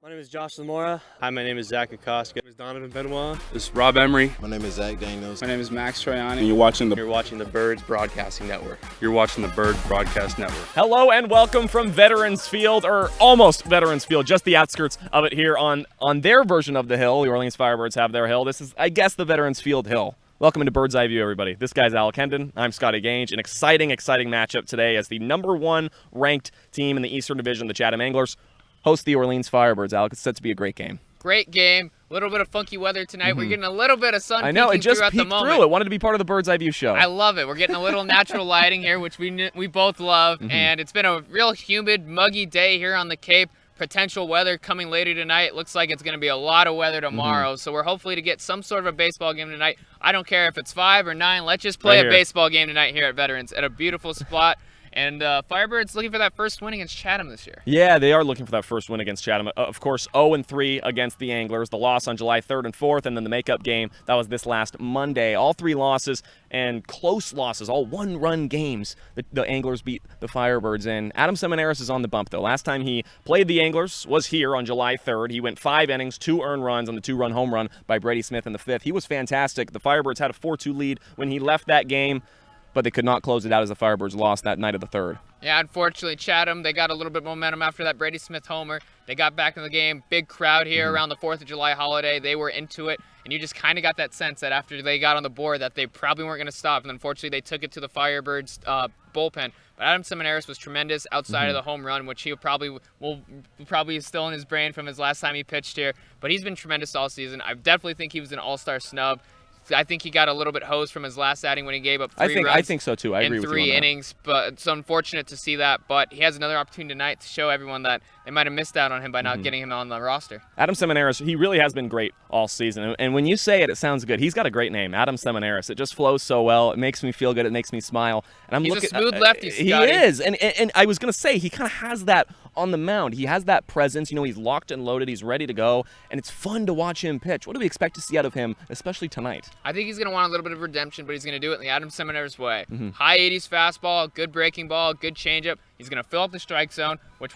My name is Josh Lamora. Hi, my name is Zach Acosta. My name is Donovan Benoit. This is Rob Emery. My name is Zach Daniels. My name is Max Troiani. And you're watching the Birds Broadcasting Network. You're watching the Bird Broadcast Network. Hello and welcome from Veterans Field, or almost Veterans Field, just the outskirts of it here on their version of the hill. The Orleans Firebirds have their hill. This is, I guess, the Veterans Field hill. Welcome into Bird's Eye View, everybody. This guy's Alec Hendon. I'm Scotty Gange. An exciting matchup today as the #1 ranked team in the Eastern Division, the Chatham Anglers, host the Orleans Firebirds. Alec, it's set to be a great game. Great game. A little bit of funky weather tonight. We're getting a little bit of sun I know, it just throughout the peeked moment. through. It wanted to be part of the Bird's Eye View show. I love it. We're getting a little natural lighting here, which we both love. And it's been a real humid, muggy day here on the Cape. Potential weather coming later tonight. Looks like it's going to be a lot of weather tomorrow. So we're hopefully to get some sort of a baseball game tonight. I don't care if it's 5 or 9. Let's just play a baseball game tonight here at Veterans at a beautiful spot. And Firebirds looking for that first win against Chatham this year. Yeah, they are looking for that first win against Chatham. Of course, 0-3 against the Anglers. The loss on July 3rd and 4th, and then the makeup game, that was this last Monday. All 3 losses and close losses, all one-run games. The Anglers beat the Firebirds in. Adam Seminaris is on the bump, though. Last time he played the Anglers was here on July 3rd. He went 5 innings, 2 earned runs on the 2-run home run by Brady Smith in the 5th. He was fantastic. The Firebirds had a 4-2 lead when he left that game, but they could not close it out as the Firebirds lost that night of the 3rd. Yeah, unfortunately, Chatham, they got a little bit of momentum after that Brady Smith homer. They got back in the game. Big crowd here around the 4th of July holiday. They were into it, and you just kind of got that sense that after they got on the board that they probably weren't going to stop, and unfortunately they took it to the Firebirds bullpen. But Adam Seminaris was tremendous outside of the home run, which he will probably still in his brain from his last time he pitched here. But he's been tremendous all season. I definitely think he was an all-star snub. I think he got a little bit hosed from his last outing when he gave up 3 runs. I think so too. I agree with you on that. In 3 innings, but it's unfortunate to see that. But he has another opportunity tonight to show everyone that they might have missed out on him by not getting him on the roster. Adam Seminaris, he really has been great all season. And when you say it, it sounds good. He's got a great name, Adam Seminaris. It just flows so well. It makes me feel good. It makes me smile. And He's a smooth lefty, Scotty. He is. And I was going to say, he kind of has that on the mound. He has that presence. You know, he's locked and loaded. He's ready to go. And it's fun to watch him pitch. What do we expect to see out of him, especially tonight? I think he's going to want a little bit of redemption, but he's going to do it in the Adam Seminaris way. High 80s fastball, good breaking ball, good changeup. He's going to fill up the strike zone, which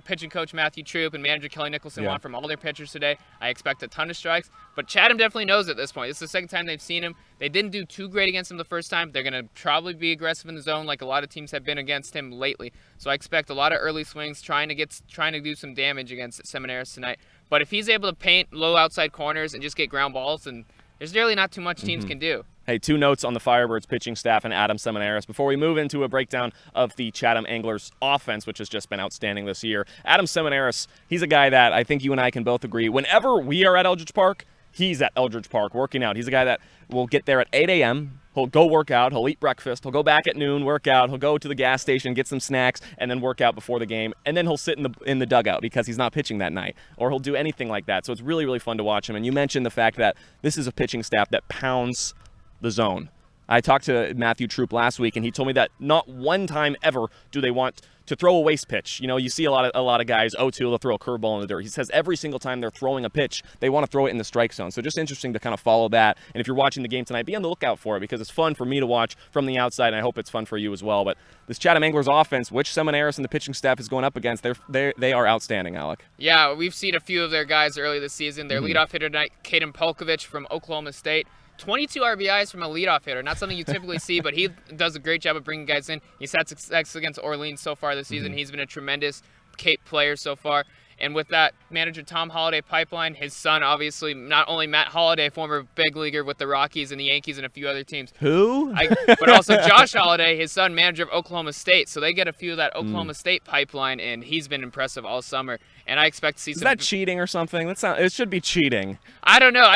pitching coach Matthew Troop and manager Kelly Nicholson want from all their pitchers today. I expect a ton of strikes, but Chatham definitely knows at this point. This is the second time they've seen him. They didn't do too great against him the first time. They're going to probably be aggressive in the zone like a lot of teams have been against him lately. So I expect a lot of early swings trying to do some damage against Seminaris tonight. But if he's able to paint low outside corners and just get ground balls, then there's really not too much teams can do. Hey, 2 notes on the Firebirds pitching staff and Adam Seminaris before we move into a breakdown of the Chatham Anglers offense, which has just been outstanding this year. Adam Seminaris, he's a guy that I think you and I can both agree, whenever we are at Eldridge Park, he's at Eldridge Park working out. He's a guy that will get there at 8 a.m., he'll go work out, he'll eat breakfast, he'll go back at noon, work out, he'll go to the gas station, get some snacks, and then work out before the game, and then he'll sit in the dugout because he's not pitching that night, or he'll do anything like that. So it's really, really fun to watch him. And you mentioned the fact that this is a pitching staff that pounds the zone. I talked to Matthew Troop last week, and he told me that not one time ever do they want to throw a waste pitch. You know, you see a lot of guys, 0-2, they'll throw a curveball in the dirt. He says every single time they're throwing a pitch, they want to throw it in the strike zone. So just interesting to kind of follow that. And if you're watching the game tonight, be on the lookout for it because it's fun for me to watch from the outside, and I hope it's fun for you as well. But this Chatham Anglers offense, which Seminaris and the pitching staff is going up against, they are outstanding, Alec. Yeah, we've seen a few of their guys early this season. Their leadoff hitter tonight, Caden Polkovich from Oklahoma State. 22 RBIs from a leadoff hitter. Not something you typically see, but he does a great job of bringing guys in. He's had success against Orleans so far this season. He's been a tremendous Cape player so far. And with that manager Tom Holliday pipeline, his son, obviously, not only Matt Holliday, former big leaguer with the Rockies and the Yankees and a few other teams. Who? But also Josh Holliday, his son, manager of Oklahoma State. So they get a few of that Oklahoma State pipeline, and he's been impressive all summer. And I expect to see Is that cheating or something? It should be cheating. I don't know.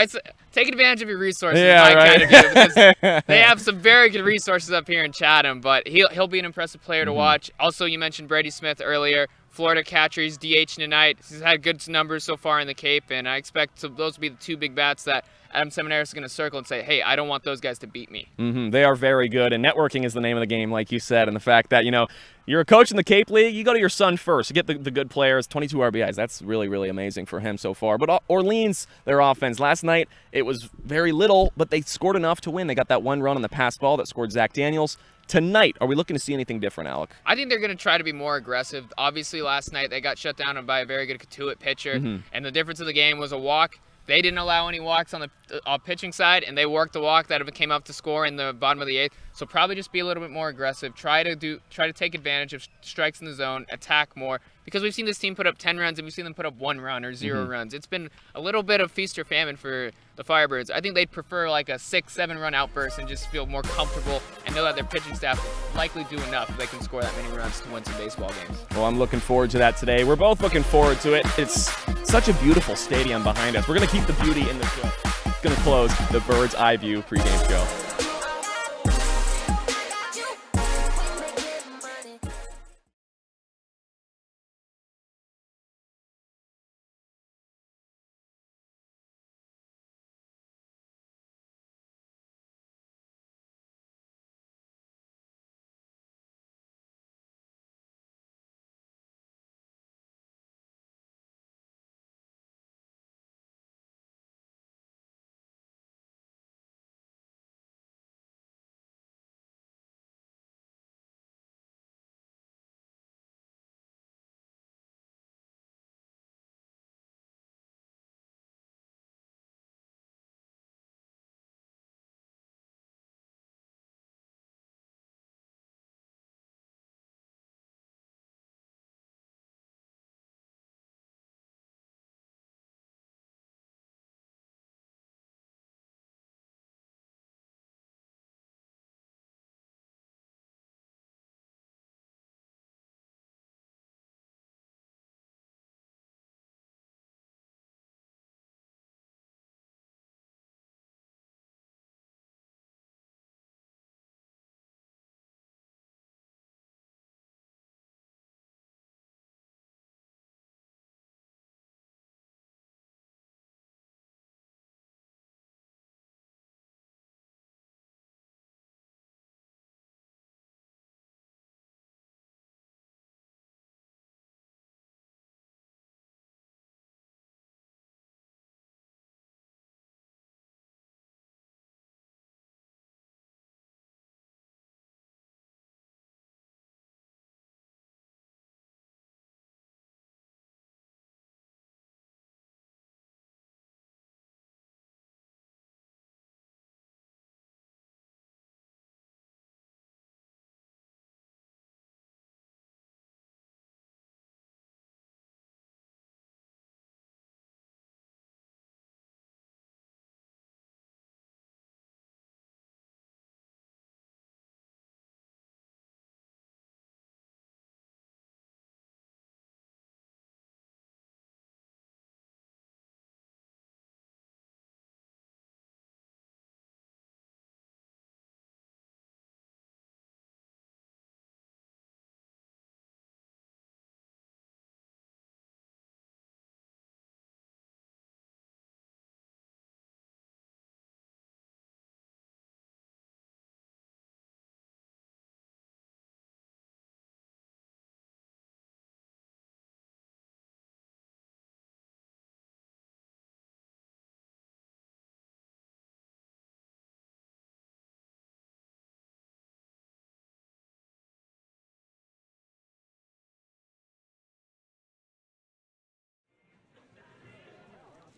Take advantage of your resources, right. kind of view, because they have some very good resources up here in Chatham, but he'll be an impressive player to watch. Also, you mentioned Brady Smith earlier. Florida catcher, he's DH tonight. He's had good numbers so far in the Cape, and I expect those to be the 2 big bats that Adam Seminaris is going to circle and say, hey, I don't want those guys to beat me. They are very good, and networking is the name of the game, like you said, and the fact that, you know, You're a coach in the Cape League. You go to your son first. You get the good players, 22 RBIs. That's really, really amazing for him so far. But Orleans, their offense, last night, it was very little, but they scored enough to win. They got that one run on the pass ball that scored Zach Daniels. Tonight, are we looking to see anything different, Alec? I think they're going to try to be more aggressive. Obviously, last night they got shut down by a very good Katuitt pitcher, and the difference of the game was a walk. They didn't allow any walks on the pitching side, and they worked the walk that came up to score in the bottom of the 8th. So probably just be a little bit more aggressive. Try to take advantage of strikes in the zone, attack more, because we've seen this team put up 10 runs and we've seen them put up 1 run or 0 runs. It's been a little bit of feast or famine for the Firebirds. I think they'd prefer like a 6-7 run outburst and just feel more comfortable and know that their pitching staff will likely do enough if they can score that many runs to win some baseball games. Well, I'm looking forward to that today. We're both looking forward to it. It's such a beautiful stadium behind us. We're going to keep the beauty in the show. It's going to close the Bird's Eye View pregame show.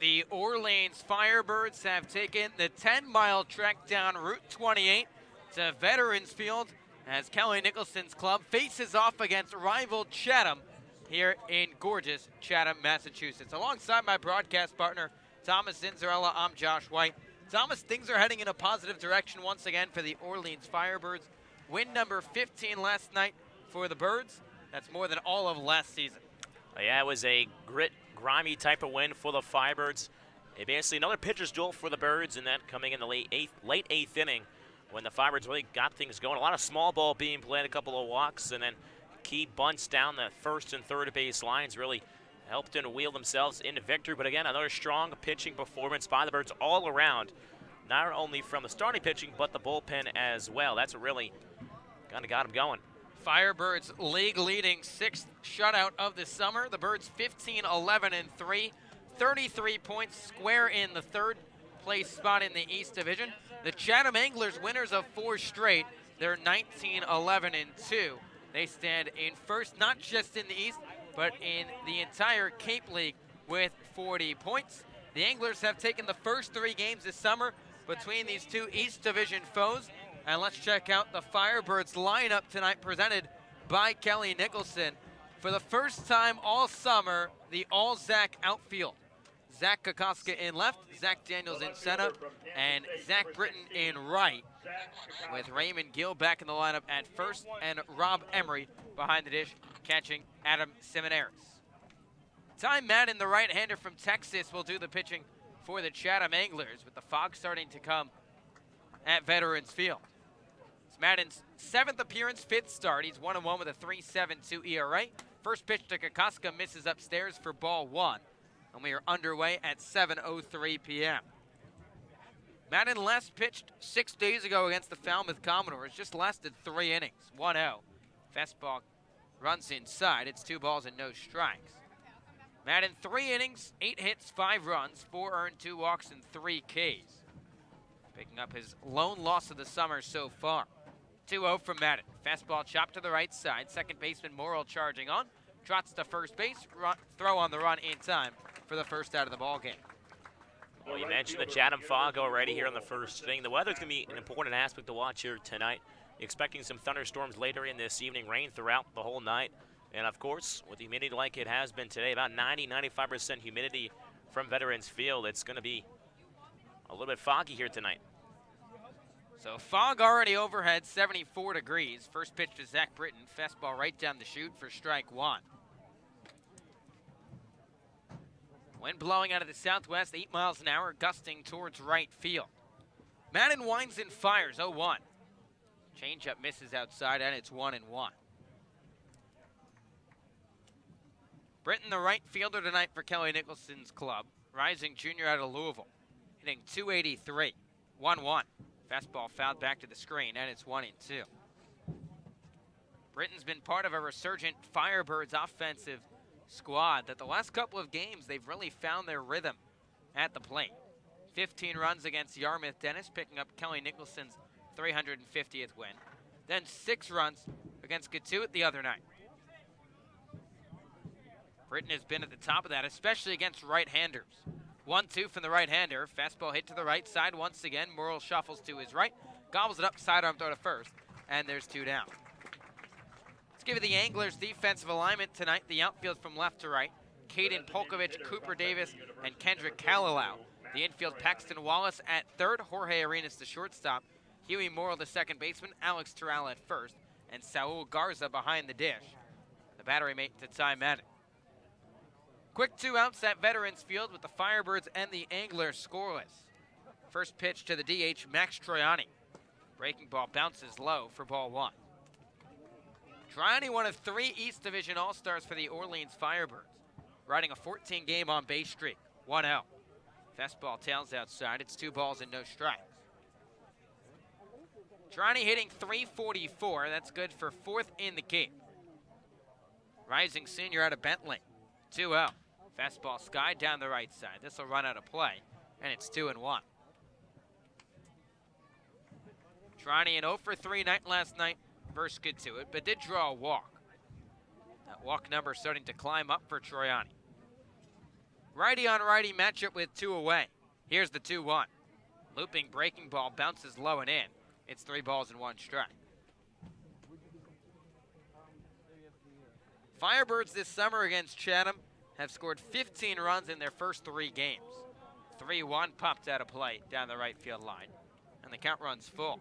The Orleans Firebirds have taken the 10-mile trek down Route 28 to Veterans Field as Kelly Nicholson's club faces off against rival Chatham here in gorgeous Chatham, Massachusetts. Alongside my broadcast partner, Thomas Zinzarella, I'm Josh White. Thomas, things are heading in a positive direction once again for the Orleans Firebirds. Win number 15 last night for the Birds. That's more than all of last season. Yeah, it was a grimy type of win for the Firebirds. Basically another pitcher's duel for the Birds, and that coming in the late eighth inning when the Firebirds really got things going. A lot of small ball being played, a couple of walks, and then key bunts down the first and third base lines really helped them wheel themselves into victory. But again, another strong pitching performance by the Birds all around, not only from the starting pitching, but the bullpen as well. That's what really kind of got them going. Firebirds league-leading 6th shutout of the summer. The Birds 15-11-3, 33 points, square in the third place spot in the East Division. The Chatham Anglers, winners of 4 straight, they're 19-11-2. They stand in first, not just in the East, but in the entire Cape League with 40 points. The Anglers have taken the first 3 games this summer between these 2 East Division foes. And let's check out the Firebirds lineup tonight, presented by Kelly Nicholson. For the first time all summer, the all-Zach outfield. Zach Kokoska in left, Zach Daniels in center, and Zach Britton in right, with Raymond Gill back in the lineup at first, and Rob Emery behind the dish, catching Adam Simoneris. Ty Madden, the right-hander from Texas, will do the pitching for the Chatham Anglers, with the fog starting to come at Veterans Field. It's Madden's 7th appearance, 5th start. He's 1-1 with a 3.72 ERA. First pitch to Kokoska misses upstairs for ball 1. And we are underway at 7:03 p.m. Madden last pitched 6 days ago against the Falmouth Commodores. Just lasted 3 innings, 1-0. Fastball runs inside. It's 2 balls and no strikes. Madden 3 innings, 8 hits, 5 runs, 4 earned, 2 walks, and 3 Ks. Picking up his lone loss of the summer so far. 2-0 from Madden. Fastball chopped to the right side. Second baseman Morrill charging on. Trots to first base. Throw on the run in time for the first out of the ball game. Well, you mentioned the Chatham fog already here in the first inning. The weather's going to be an important aspect to watch here tonight. Expecting some thunderstorms later in this evening, rain throughout the whole night. And, of course, with humidity like it has been today, about 90-95% humidity from Veterans Field, it's going to be a little bit foggy here tonight. So fog already overhead, 74 degrees. First pitch to Zach Britton. Fastball right down the chute for strike 1. Wind blowing out of the southwest, 8 miles an hour, gusting towards right field. Madden winds and fires, 0-1. Changeup misses outside, and it's 1-1. Britton, the right fielder tonight for Kelly Nicholson's club. Rising junior out of Louisville. Hitting .283, 1-1. Fastball fouled back to the screen, and it's 1-2. Britton's been part of a resurgent Firebirds offensive squad that the last couple of games they've really found their rhythm at the plate. 15 runs against Yarmouth Dennis, picking up Kelly Nicholson's 350th win. Then 6 runs against Gatuit the other night. Britton has been at the top of that, especially against right-handers. 1-2 from the right-hander. Fastball hit to the right side once again. Morrill shuffles to his right, gobbles it up, sidearm throw to first, and there's 2 down. Let's give you the Anglers' defensive alignment tonight. The outfield from left to right. Caden Polkovich, Cooper Davis, and Kendrick Kalalau. The infield, Paxton Wallace at third, Jorge Arenas the shortstop, Huey Morrill the second baseman, Alex Terrell at first, and Saul Garza behind the dish. The battery mate to Ty Madden. Quick 2 outs at Veterans Field with the Firebirds and the Anglers scoreless. First pitch to the DH, Max Troiani. Breaking ball bounces low for ball 1. Troiani, one of 3 East Division All-Stars for the Orleans Firebirds, riding a 14-game on-base streak, 1-0. Fastball tails outside. It's 2 balls and no strikes. Troiani hitting .344. That's good for 4th in the Cape. Rising senior out of Bentley, 2-0. Fastball skied down the right side. This will run out of play, and it's 2-1. Troiani an 0-for-3 night last night versus Gatuit, but did draw a walk. That walk number starting to climb up for Troiani. Righty on righty matchup with 2 away. Here's the 2-1. Looping breaking ball bounces low and in. It's 3 balls and 1 strike. Firebirds this summer against Chatham have scored 15 runs in their first 3 games. 3-1 popped out of play down the right field line, and the count runs full.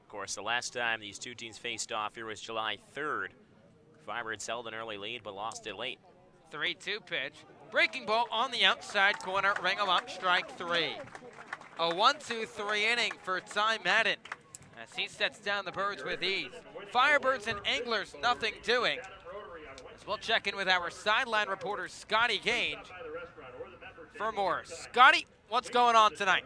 Of course, the last time these 2 teams faced off here was July 3rd. Firebirds held an early lead, but lost it late. 3-2 pitch. Breaking ball on the outside corner. Ring 'em up, strike 3. A 1-2-3 inning for Ty Madden as he sets down the Birds with ease. Firebirds and Anglers, nothing doing. As we'll check in with our sideline reporter, Scotty Gage, for more. Scotty, what's going on tonight?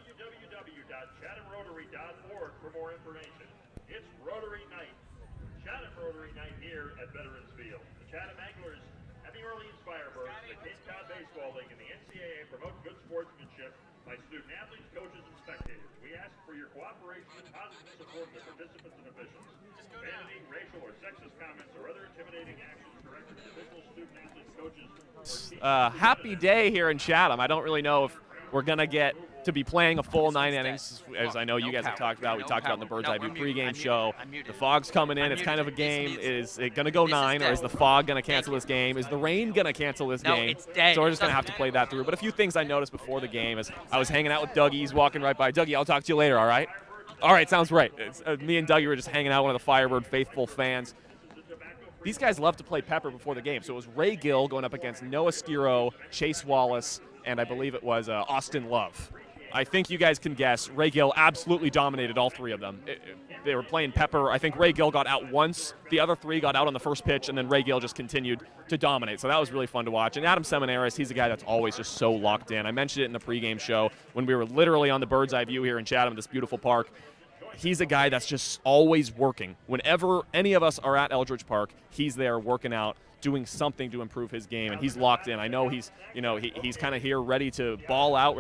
here at Veterans Field. The Chatham Anglers and the Orleans Firebirds, the Cape Cod Baseball League, and the NCAA promote good sportsmanship by student athletes, coaches, and spectators. We ask for your cooperation and positive support of the participants and officials. Vanity, racial, or sexist comments or other intimidating actions directed at individual student athletes, coaches, or teachers. Happy day here in Chatham. I don't really know if we're going to get to be playing a full 9 innings, as I know you guys have talked about. We talked about in the Bird's Eye View pregame show. The fog's coming in. It's kind of a game. Is it going to go 9, or is the fog going to cancel this game? Is the rain going to cancel this game? It's dead. So we're just going to have to play that through. But a few things I noticed before the game as I was hanging out with Dougie. He's walking right by. Dougie, I'll talk to you later, all right? All right, sounds great. Me and Dougie were just hanging out, one of the Firebird faithful fans. These guys love to play pepper before the game. So it was Ray Gill going up against Noah Skiro, Chase Wallace, and I believe it was Austin Love. I think you guys can guess. Ray Gill absolutely dominated all 3 of them. They were playing pepper. I think Ray Gill got out once. The other 3 got out on the first pitch, and then Ray Gill just continued to dominate. So that was really fun to watch. And Adam Seminaris, he's a guy that's always just so locked in. I mentioned it in the pregame show when we were literally on the Bird's Eye View here in Chatham, this beautiful park. He's a guy that's just always working. Whenever any of us are at Eldridge Park, he's there working out, doing something to improve his game, and he's locked in. I know he's kind of here ready to ball out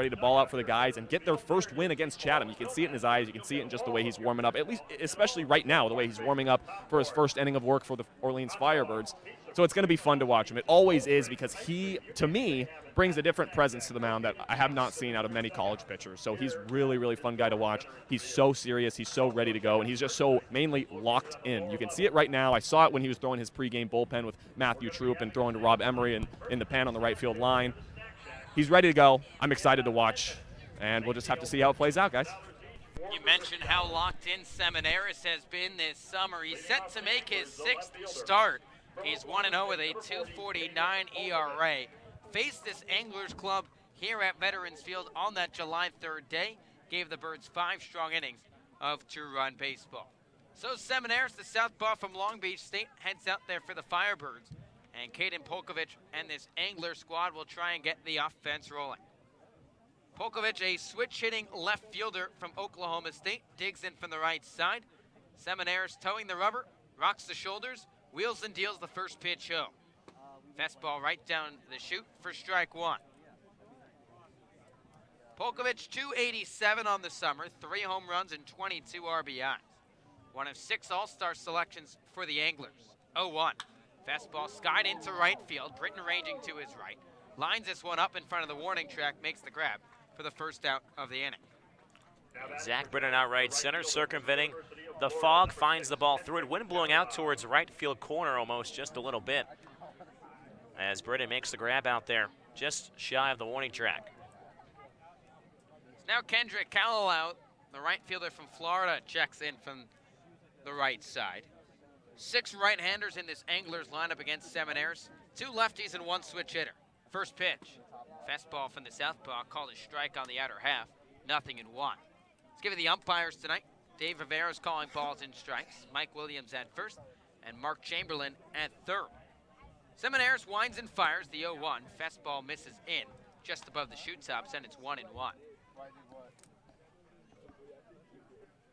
for the guys and get their first win against Chatham. You can see it in his eyes. You can see it in just the way he's warming up, at least especially right now, the way he's warming up for his first inning of work for the Orleans Firebirds. So it's going to be fun to watch him. It always is, because he, to me, brings a different presence to the mound that I have not seen out of many college pitchers. So he's really, really fun guy to watch. He's so serious. He's so ready to go, and he's just so mainly locked in. You can see it right now. I saw it when he was throwing his pregame bullpen with Matthew Troop and throwing to Rob Emery in the pen on the right field line. He's ready to go. I'm excited to watch, and we'll just have to see how it plays out, guys. You mentioned how locked in Seminaris has been this summer. He's set to make his 6th start. He's 1-0 with a 2.49 ERA. Faced this Anglers club here at Veterans Field on that July 3rd day. Gave the Birds 5 strong innings of 2-run baseball. So Seminaris, the southpaw from Long Beach State, heads out there for the Firebirds. And Caden Polkovich and this Angler squad will try and get the offense rolling. Polkovich, a switch-hitting left fielder from Oklahoma State, digs in from the right side. Seminaris towing the rubber, rocks the shoulders, wheels and deals the first pitch home. Fastball right down the chute for strike 1. Polkovich, 287 on the summer, 3 home runs and 22 RBIs. One of 6 All-Star selections for the Anglers. 0-1. Fastball skied into right field, Britton ranging to his right. Lines this one up in front of the warning track, makes the grab for the first out of the inning. Zach Britton out right center, circumventing the fog, finds the ball through it. Wind blowing out towards right field corner almost, just a little bit, as Britton makes the grab out there, just shy of the warning track. Now Kendrick Callowell, the right fielder from Florida, checks in from the right side. 6 right-handers in this Anglers lineup against Seminaris. 2 lefties and 1 switch hitter. First pitch. Fastball from the southpaw, called a strike on the outer half. 0-1. Let's give it the umpires tonight. Dave Rivera's calling balls and strikes. Mike Williams at first, and Mark Chamberlain at third. Seminaris winds and fires the 0-1. Fastball misses in, just above the chute tops, and it's 1-1.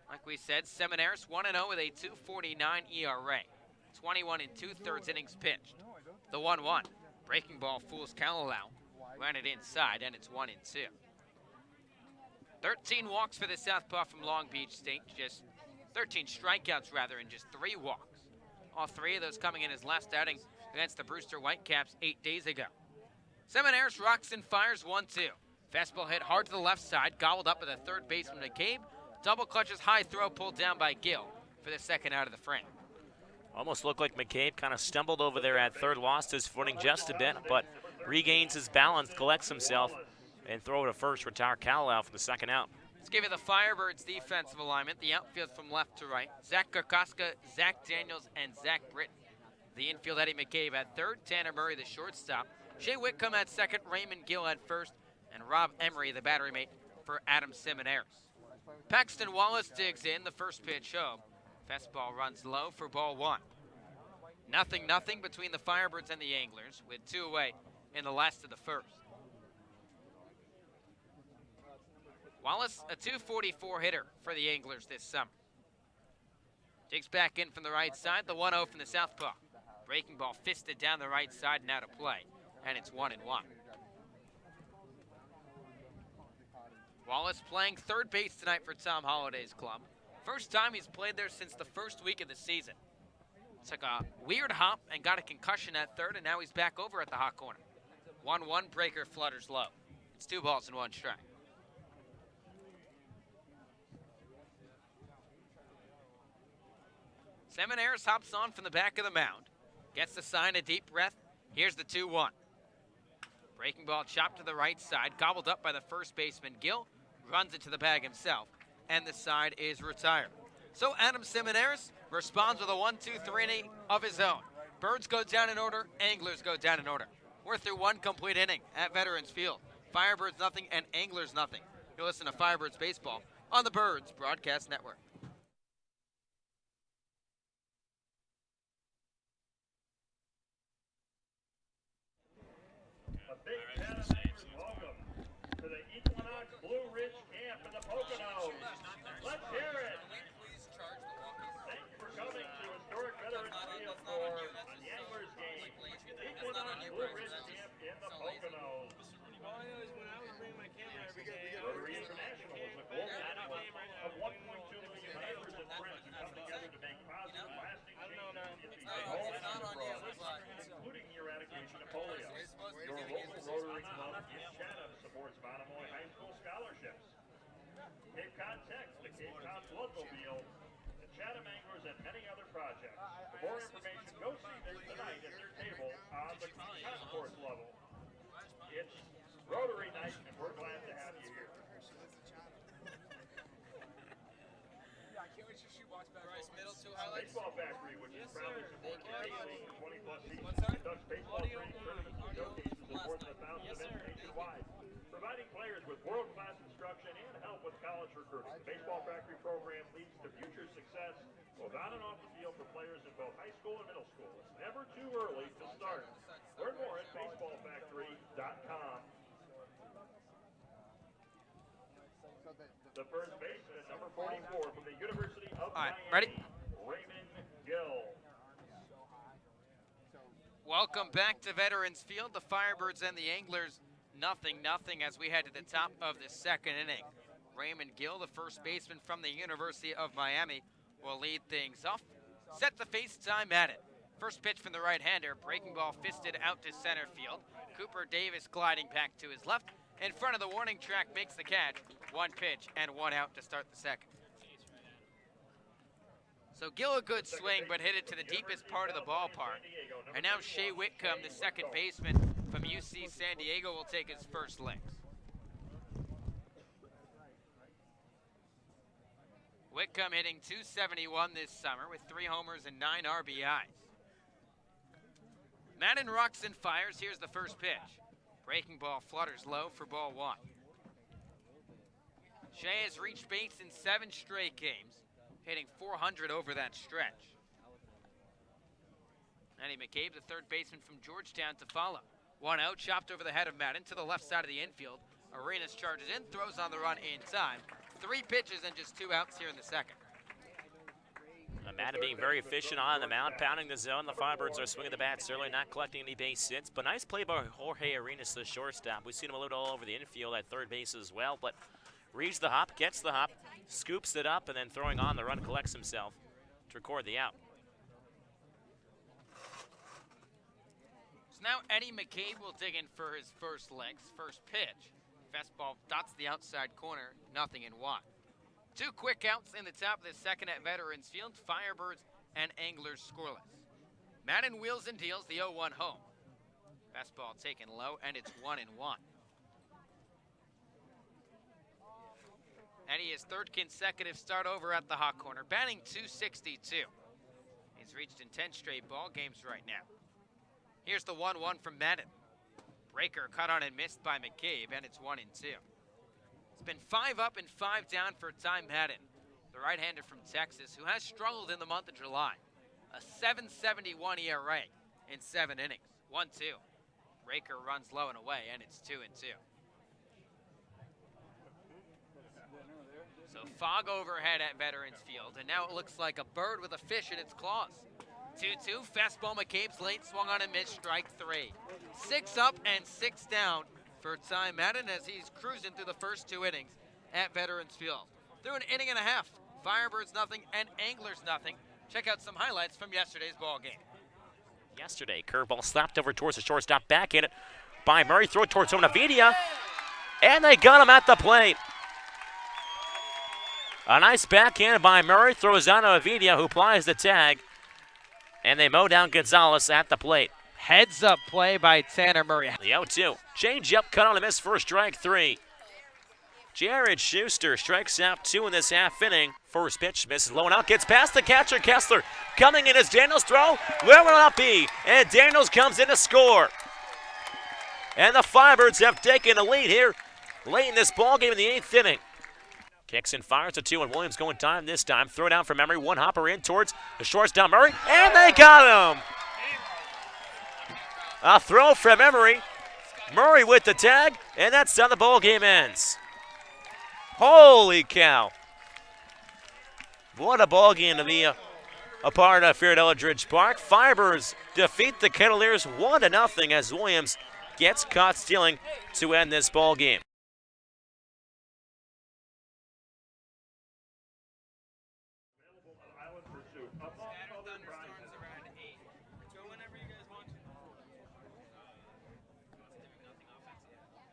Like we said, Seminaris 1-0 with a 2.49 ERA. 21 2/3 innings pitched. The 1-1. Breaking ball fools Callowell. Ran it inside, and it's 1-2. 13 walks for the southpaw from Long Beach State. Just 13 strikeouts, rather, and just 3 walks. All 3 of those coming in his last outing against the Brewster Whitecaps 8 days ago. Seminaris rocks and fires 1-2. Fastball hit hard to the left side, gobbled up by the third baseman McCabe. Double clutches, high throw pulled down by Gill for the second out of the frame. Almost looked like McCabe kind of stumbled over there at third, lost his footing just a bit, but regains his balance, collects himself, and throw to first, retire Callowell for the second out. Let's give you the Firebirds defensive alignment. The outfield from left to right. Zach Karkoska, Zach Daniels, and Zach Britton. The infield, Eddie McCabe at third. Tanner Murray, the shortstop. Shea Whitcomb at second. Raymond Gill at first. And Rob Emery, the battery mate for Adam Seminaris. Paxton Wallace digs in, the first pitch home. Fastball runs low for ball 1. 0-0 between the Firebirds and the Anglers, with 2 away in the last of the first. Wallace, a 244 hitter for the Anglers this summer. Digs back in from the right side, the 1-0 from the southpaw. Breaking ball fisted down the right side and out of play, and it's 1-1. Wallace playing third base tonight for Tom Holliday's club. First time he's played there since the first week of the season. Took a weird hop and got a concussion at third, and now he's back over at the hot corner. 1-1, breaker flutters low. It's 2 balls and 1 strike. Seminaris hops on from the back of the mound. Gets the sign, a deep breath. Here's the 2-1. Breaking ball chopped to the right side, gobbled up by the first baseman, Gill. Runs it to the bag himself, and the side is retired. So Adam Seminaris responds with a 1-2-3 inning of his own. Birds go down in order, Anglers go down in order. We're through 1 complete inning at Veterans Field. Firebirds nothing and Anglers nothing. You'll listen to Firebirds Baseball on the Birds Broadcast Network. A big Chatham Anglers welcome to the Equinox Blue Ridge Camp in the Poconos. Let's hear it. Thank you for coming to historic Veterans Field for an Anglers game. Equinox Blue Ridge Camp in the Poconos. Rotary International is a global network of 1.2 million neighbors and friends who come together to make positive, lasting changes in the home and abroad, including the eradication of polio. Your local Rotary Club in Chatham supports Monomoy High School scholarships. Cape Cod Tech, the Cape Cod Bloodmobile, the Chatham Anglers, and many other projects. For more information, go see them tonight at their table on the concourse level. It's Rotary Night, and we're glad to have you here. Baseball Factory, which is proudly supported the A-League for 20-plus seasons, conducts baseball training tournaments and showcases at more than 1,000 events nationwide, providing players with world-class instruction and help with college recruiting. The Baseball Factory program leads to future success both on and off the field for players in both high school and middle school. It's never too early to start. Learn more at baseballfactory.com. The first baseman, number 44 from the University of Miami, ready? Raymond Gill. Welcome back to Veterans Field. The Firebirds and the Anglers, 0-0 as we head to the top of the second inning. Raymond Gill, the first baseman from the University of Miami, will lead things off. Set the face time at it. First pitch from the right-hander, breaking ball fisted out to center field. Cooper Davis gliding back to his left. In front of the warning track, makes the catch. 1 pitch and 1 out to start the second. So Gill a good swing, but hit it to the deepest part of the ballpark. And now Shea Whitcomb, the second baseman from UC San Diego, will take his first licks. Whitcomb hitting .271 this summer with 3 homers and 9 RBIs. Madden rocks and fires. Here's the first pitch. Breaking ball flutters low for ball 1. Shea has reached base in 7 straight games, hitting .400 over that stretch. Eddie McCabe, the third baseman from Georgetown, to follow. 1 out, chopped over the head of Madden to the left side of the infield. Arenas charges in, throws on the run in time. 3 pitches and just 2 outs here in the second. Madden being very efficient on the mound, pounding the zone. The Firebirds are swinging the bats early, not collecting any base hits. But nice play by Jorge Arenas, the shortstop. We've seen him a little all over the infield at third base as well. But reads the hop, gets the hop, scoops it up, and then throwing on the run, collects himself to record the out. So now Eddie McCabe will dig in for his first licks. First pitch. Fastball dots the outside corner, 0-1. 2 quick outs in the top of the second at Veterans Field. Firebirds and Anglers scoreless. Madden wheels and deals the 0-1 home. Fastball taken low, and it's 1-1. Eddie, his 3rd consecutive start over at the hot corner, batting .262. He's reached in 10 straight ball games right now. Here's the 1-1 from Madden. Breaker cut on and missed by McCabe, and it's 1-2. It's been 5 up and 5 down for Ty Madden, the right-hander from Texas, who has struggled in the month of July. A .771 ERA in 7 innings. 1-2. Breaker runs low and away, and it's 2-2. So fog overhead at Veterans Field, and now it looks like a bird with a fish in its claws. 2-2, fastball McCabe's late, swung on and missed, strike 3. 6 up and 6 down for Ty Madden as he's cruising through the first 2 innings at Veterans Field. Through an inning and a half, Firebirds nothing and Anglers nothing. Check out some highlights from yesterday's ball game. Yesterday, curveball slapped over towards the shortstop, back in it by Murray, throw it towards Onavidia, and they got him at the plate. A nice backhand by Murray, throws down Onavidia, who applies the tag, and they mow down Gonzalez at the plate. Heads up play by Tanner Murray. The 0-2. Change up, cut on a miss for strike 3. Jared Schuster strikes out 2 in this half inning. First pitch misses low and out, gets past the catcher Kessler. Coming in is Daniels' throw. Where will it not be? And Daniels comes in to score. And the Firebirds have taken the lead here late in this ball game in the 8th inning. Kicks and fires to 2, and Williams going time this time. Throw down from Emery, one hopper in towards the shortstop Murray, and they got him. A throw from Emery. Murray with the tag, and that's how the ball game ends. Holy cow. What a ball game to be a part of here at Eldridge Park. Firebirds defeat the Cavaliers 1-0 as Williams gets caught stealing to end this ball game.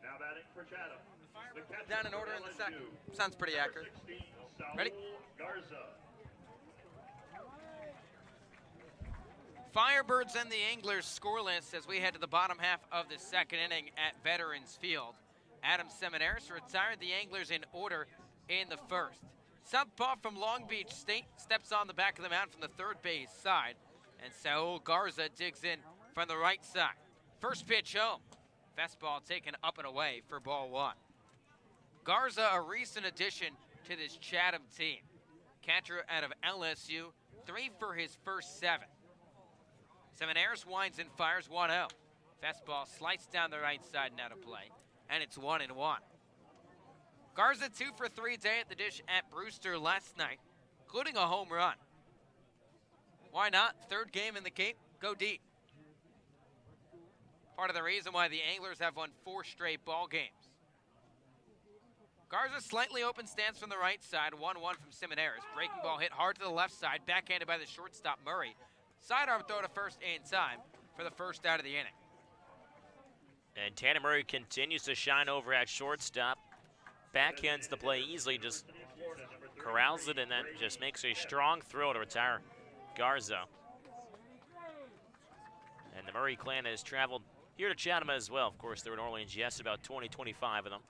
Now batting for Chatham. Down in order in the second. Sounds pretty accurate. Ready? Garza. Firebirds and the Anglers scoreless as we head to the bottom half of the second inning at Veterans Field. Adam Seminaris retired the Anglers in order in the first. Southpaw from Long Beach State steps on the back of the mound from the third base side, and Saul Garza digs in from the right side. First pitch home. Fastball taken up and away for ball 1. Garza, a recent addition to this Chatham team. Catcher out of LSU, 3 for his first 7. Seminaris winds and fires 1-0. Fastball sliced down the right side and out of play, and it's 1-1. Garza 2 for 3 day at the dish at Brewster last night, including a home run. Why not? Third game in the Cape, go deep. Part of the reason why the Anglers have won 4 straight ball games. Garza slightly open stance from the right side, 1-1 from Seminaris. Breaking ball hit hard to the left side, backhanded by the shortstop Murray. Sidearm throw to first in time for the first out of the inning. And Tanner Murray continues to shine over at shortstop. Backhands the play easily, just corrals it and then just makes a strong throw to retire Garza. And the Murray clan has traveled here to Chatham as well. Of course, they're in Orleans, yes, about 20, 25 of them.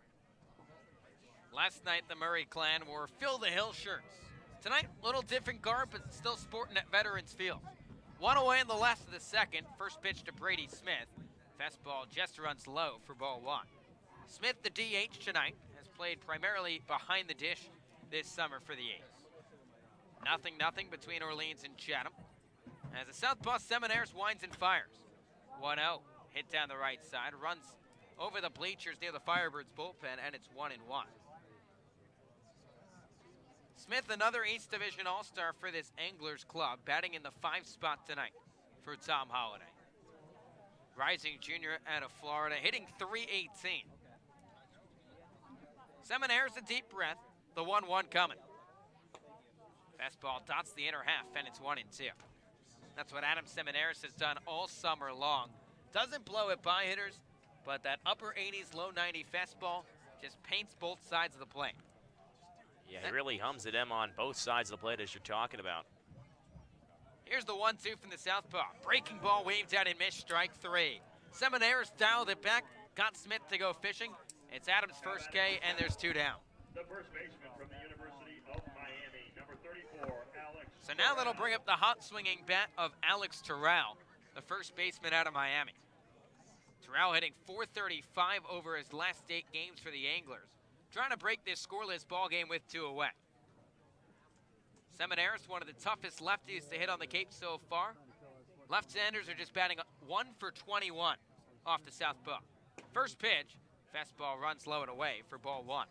Last night, the Murray clan wore Fill the Hill shirts. Tonight, little different garb, but still sporting at Veterans Field. 1 away in the last of the second. First pitch to Brady Smith. Fastball just runs low for ball 1. Smith, the DH tonight, has played primarily behind the dish this summer for the A's. 0-0 between Orleans and Chatham. As the Southpaw Seminaris winds and fires. 1-0, hit down the right side, runs over the bleachers near the Firebirds bullpen, and it's 1-1. Smith, another East Division All-Star for this Anglers club, batting in the 5 spot tonight for Tom Holliday. Rising junior out of Florida, hitting .318. Seminaris a deep breath, the 1-1 coming. Fastball dots the inner half, and it's 1-2. That's what Adam Seminaris has done all summer long. Doesn't blow it by hitters, but that upper 80s, low 90 fastball just paints both sides of the plate. Yeah, he really hums it in on both sides of the plate as you're talking about. Here's the 1-2 from the southpaw. Breaking ball waved out and missed, strike 3. Seminaris dialed it back, got Smith to go fishing. It's Adams' first K, and there's 2 down. The first baseman from the University of Miami, number 34, Alex. So now that'll bring up the hot swinging bat of Alex Terrell, the first baseman out of Miami. Terrell hitting .435 over his last 8 games for the Anglers, trying to break this scoreless ball game with 2 away. Seminaris, one of the toughest lefties to hit on the Cape so far. Left-handers are just batting 1 for 21 off the southpaw. First pitch, fastball runs low and away for ball 1.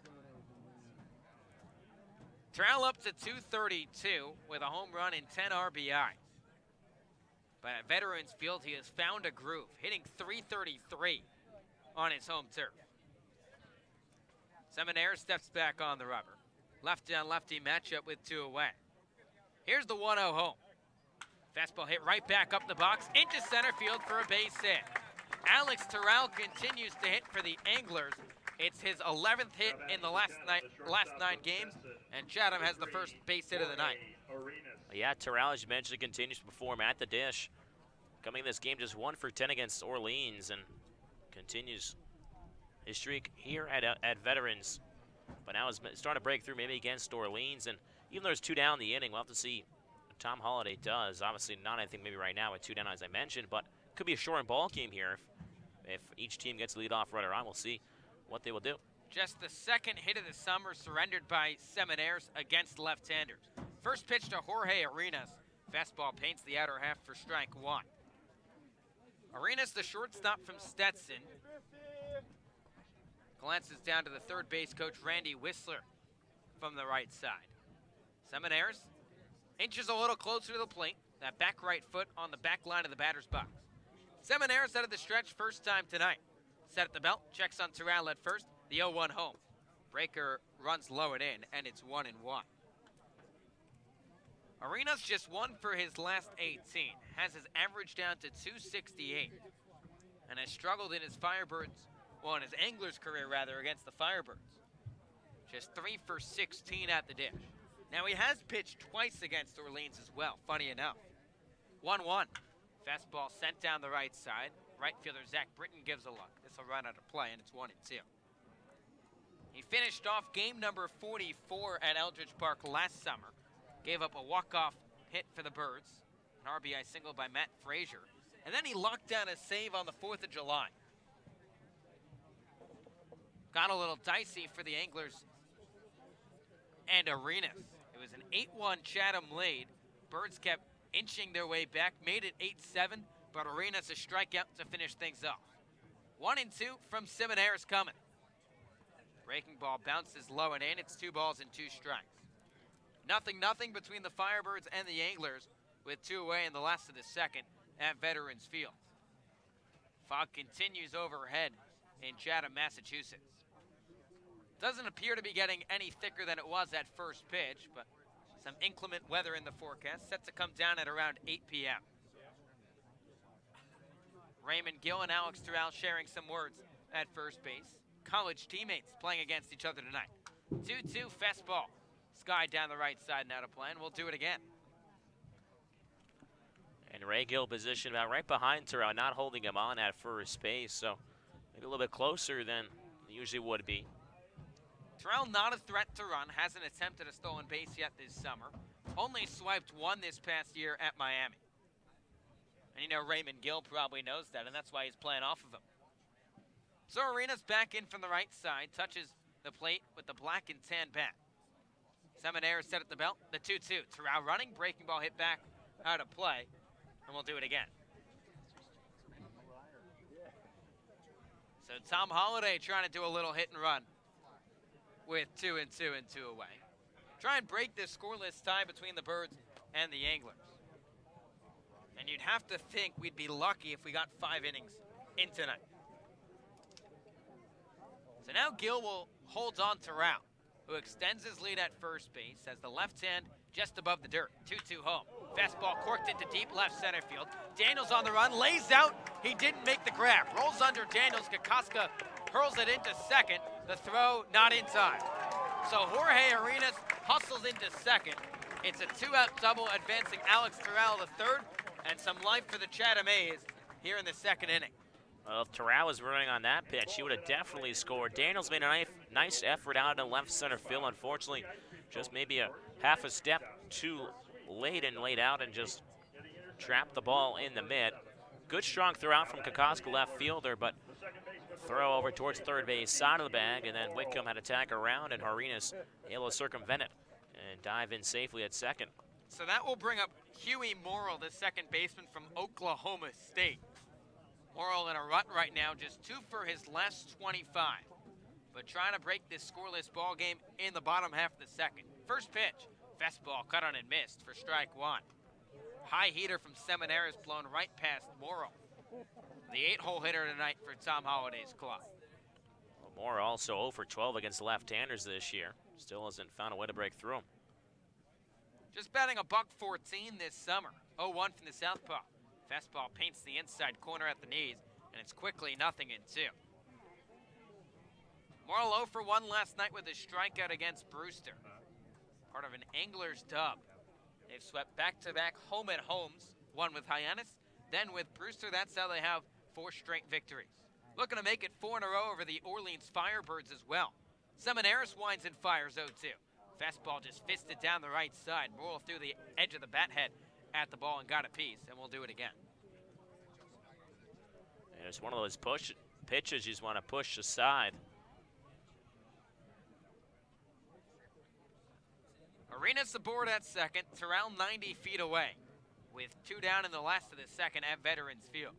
Terrell up to .232 with a home run and 10 RBI. But at Veterans Field, he has found a groove, hitting .333 on his home turf. Seminaire steps back on the rubber. Lefty on lefty matchup with 2 away. Here's the 1-0 home. Fastball hit right back up the box into center field for a base hit. Alex Terrell continues to hit for the Anglers. It's his 11th hit in the last 9 games, and Chatham has the first base hit of the night. Yeah, Terrell, as you mentioned, continues to perform at the dish. Coming in this game just 1 for 10 against Orleans and continues his streak here at Veterans. But now is starting to break through maybe against Orleans, and even though there's 2 down in the inning, we'll have to see what Tom Holliday does. Obviously not anything maybe right now with 2 down as I mentioned, but could be a shortened ball game here if each team gets the leadoff runner on. We'll see what they will do. Just the second hit of the summer surrendered by Seminaires against left-handers. First pitch to Jorge Arenas. Fastball paints the outer half for strike 1. Arenas, the shortstop from Stetson, glances down to the third base coach, Randy Whistler, from the right side. Seminaires inches a little closer to the plate. That back right foot on the back line of the batter's box. Seminaires out of the stretch first time tonight. Set at the belt, checks on Terrell at first, the 0-1 home. Breaker runs low and in, and it's 1-1. Arenas just 1 for his last 18, has his average down to .268, and has struggled in his in his Anglers career rather, against the Firebirds. Just 3 for 16 at the dish. Now he has pitched twice against Orleans as well, funny enough. 1-1. Fastball sent down the right side. Right fielder Zach Britton gives a look. This will run out of play, and it's 1-2. He finished off game number 44 at Eldridge Park last summer. Gave up a walk-off hit for the Birds, an RBI single by Matt Frazier, and then he locked down a save on the 4th of July. Got a little dicey for the Anglers and Arenas. It was an 8-1 Chatham lead. Birds kept inching their way back, made it 8-7, but Arenas a strikeout to finish things off. 1-2 from Seminaires coming. Breaking ball bounces low and in. It's 2 balls and 2 strikes. 0-0 between the Firebirds and the Anglers, with 2 away in the last of the second at Veterans Field. Fog continues overhead in Chatham, Massachusetts. Doesn't appear to be getting any thicker than it was at first pitch, but some inclement weather in the forecast, set to come down at around 8 p.m. Raymond Gill and Alex Terrell sharing some words at first base. College teammates playing against each other tonight. 2-2 fastball. Sky down the right side and out of play, and we'll do it again. And Ray Gill positioned about right behind Terrell, not holding him on at first base, so maybe a little bit closer than he usually would be. Terrell not a threat to run, hasn't attempted a stolen base yet this summer. Only swiped 1 this past year at Miami. And you know Raymond Gill probably knows that, and that's why he's playing off of him. So Arenas back in from the right side, touches the plate with the black and tan bat. Seminaire set at the belt, the 2-2. Terrell running, breaking ball hit back out of play, and we'll do it again. So Tom Holliday trying to do a little hit and run with 2-2 and 2 away. Try and break this scoreless tie between the Birds and the Anglers. And you'd have to think we'd be lucky if we got 5 innings in tonight. So now Gill will hold on to Terrell, who extends his lead at first base, has the left hand just above the dirt. 2-2 home. Fastball corked into deep left center field. Daniels on the run, lays out. He didn't make the grab. Rolls under Daniels. Kokoska hurls it into second. The throw not in time. So Jorge Arenas hustles into second. It's a 2-out double, advancing Alex Terrell the third, and some life for the Chatham A's here in the second inning. Well, if Terrell was running on that pitch, he would have definitely scored. Daniels made a nice effort out in left center field. Unfortunately, just maybe a half a step too late and laid out and just trapped the ball in the mid. Good strong throw out from Kokoska, left fielder, but throw over towards third base side of the bag, and then Whitcomb had to tack around, and Arenas able to circumvent it and dive in safely at second. So that will bring up Huey Morrill, the second baseman from Oklahoma State. Morrill in a rut right now, just 2 for his last 25, but trying to break this scoreless ball game in the bottom half of the second. First pitch, fastball cut on and missed for strike 1. High heater from Seminaris blown right past Morrow. The 8-hole hitter tonight for Tom Holliday's club. Moore also 0 for 12 against left-handers this year. Still hasn't found a way to break through him. Just batting a $114 this summer. 0-1 from the southpaw. Fastball paints the inside corner at the knees, and it's quickly 0-2. Morrow 0 for 1 last night with a strikeout against Brewster. Part of an Anglers dub. They've swept back-to-back home and homes, one with Hyannis, then with Brewster. That's how they have 4 straight victories. Looking to make it 4 in a row over the Orleans Firebirds as well. Seminaris winds and fires 0-2. Fastball just fisted down the right side. Morrow through the edge of the bat head at the ball and got a piece, and we'll do it again. And it's one of those push pitches you just want to push aside. Arenas aboard at second, Terrell 90 feet away, with 2 down in the last of the second at Veterans Field.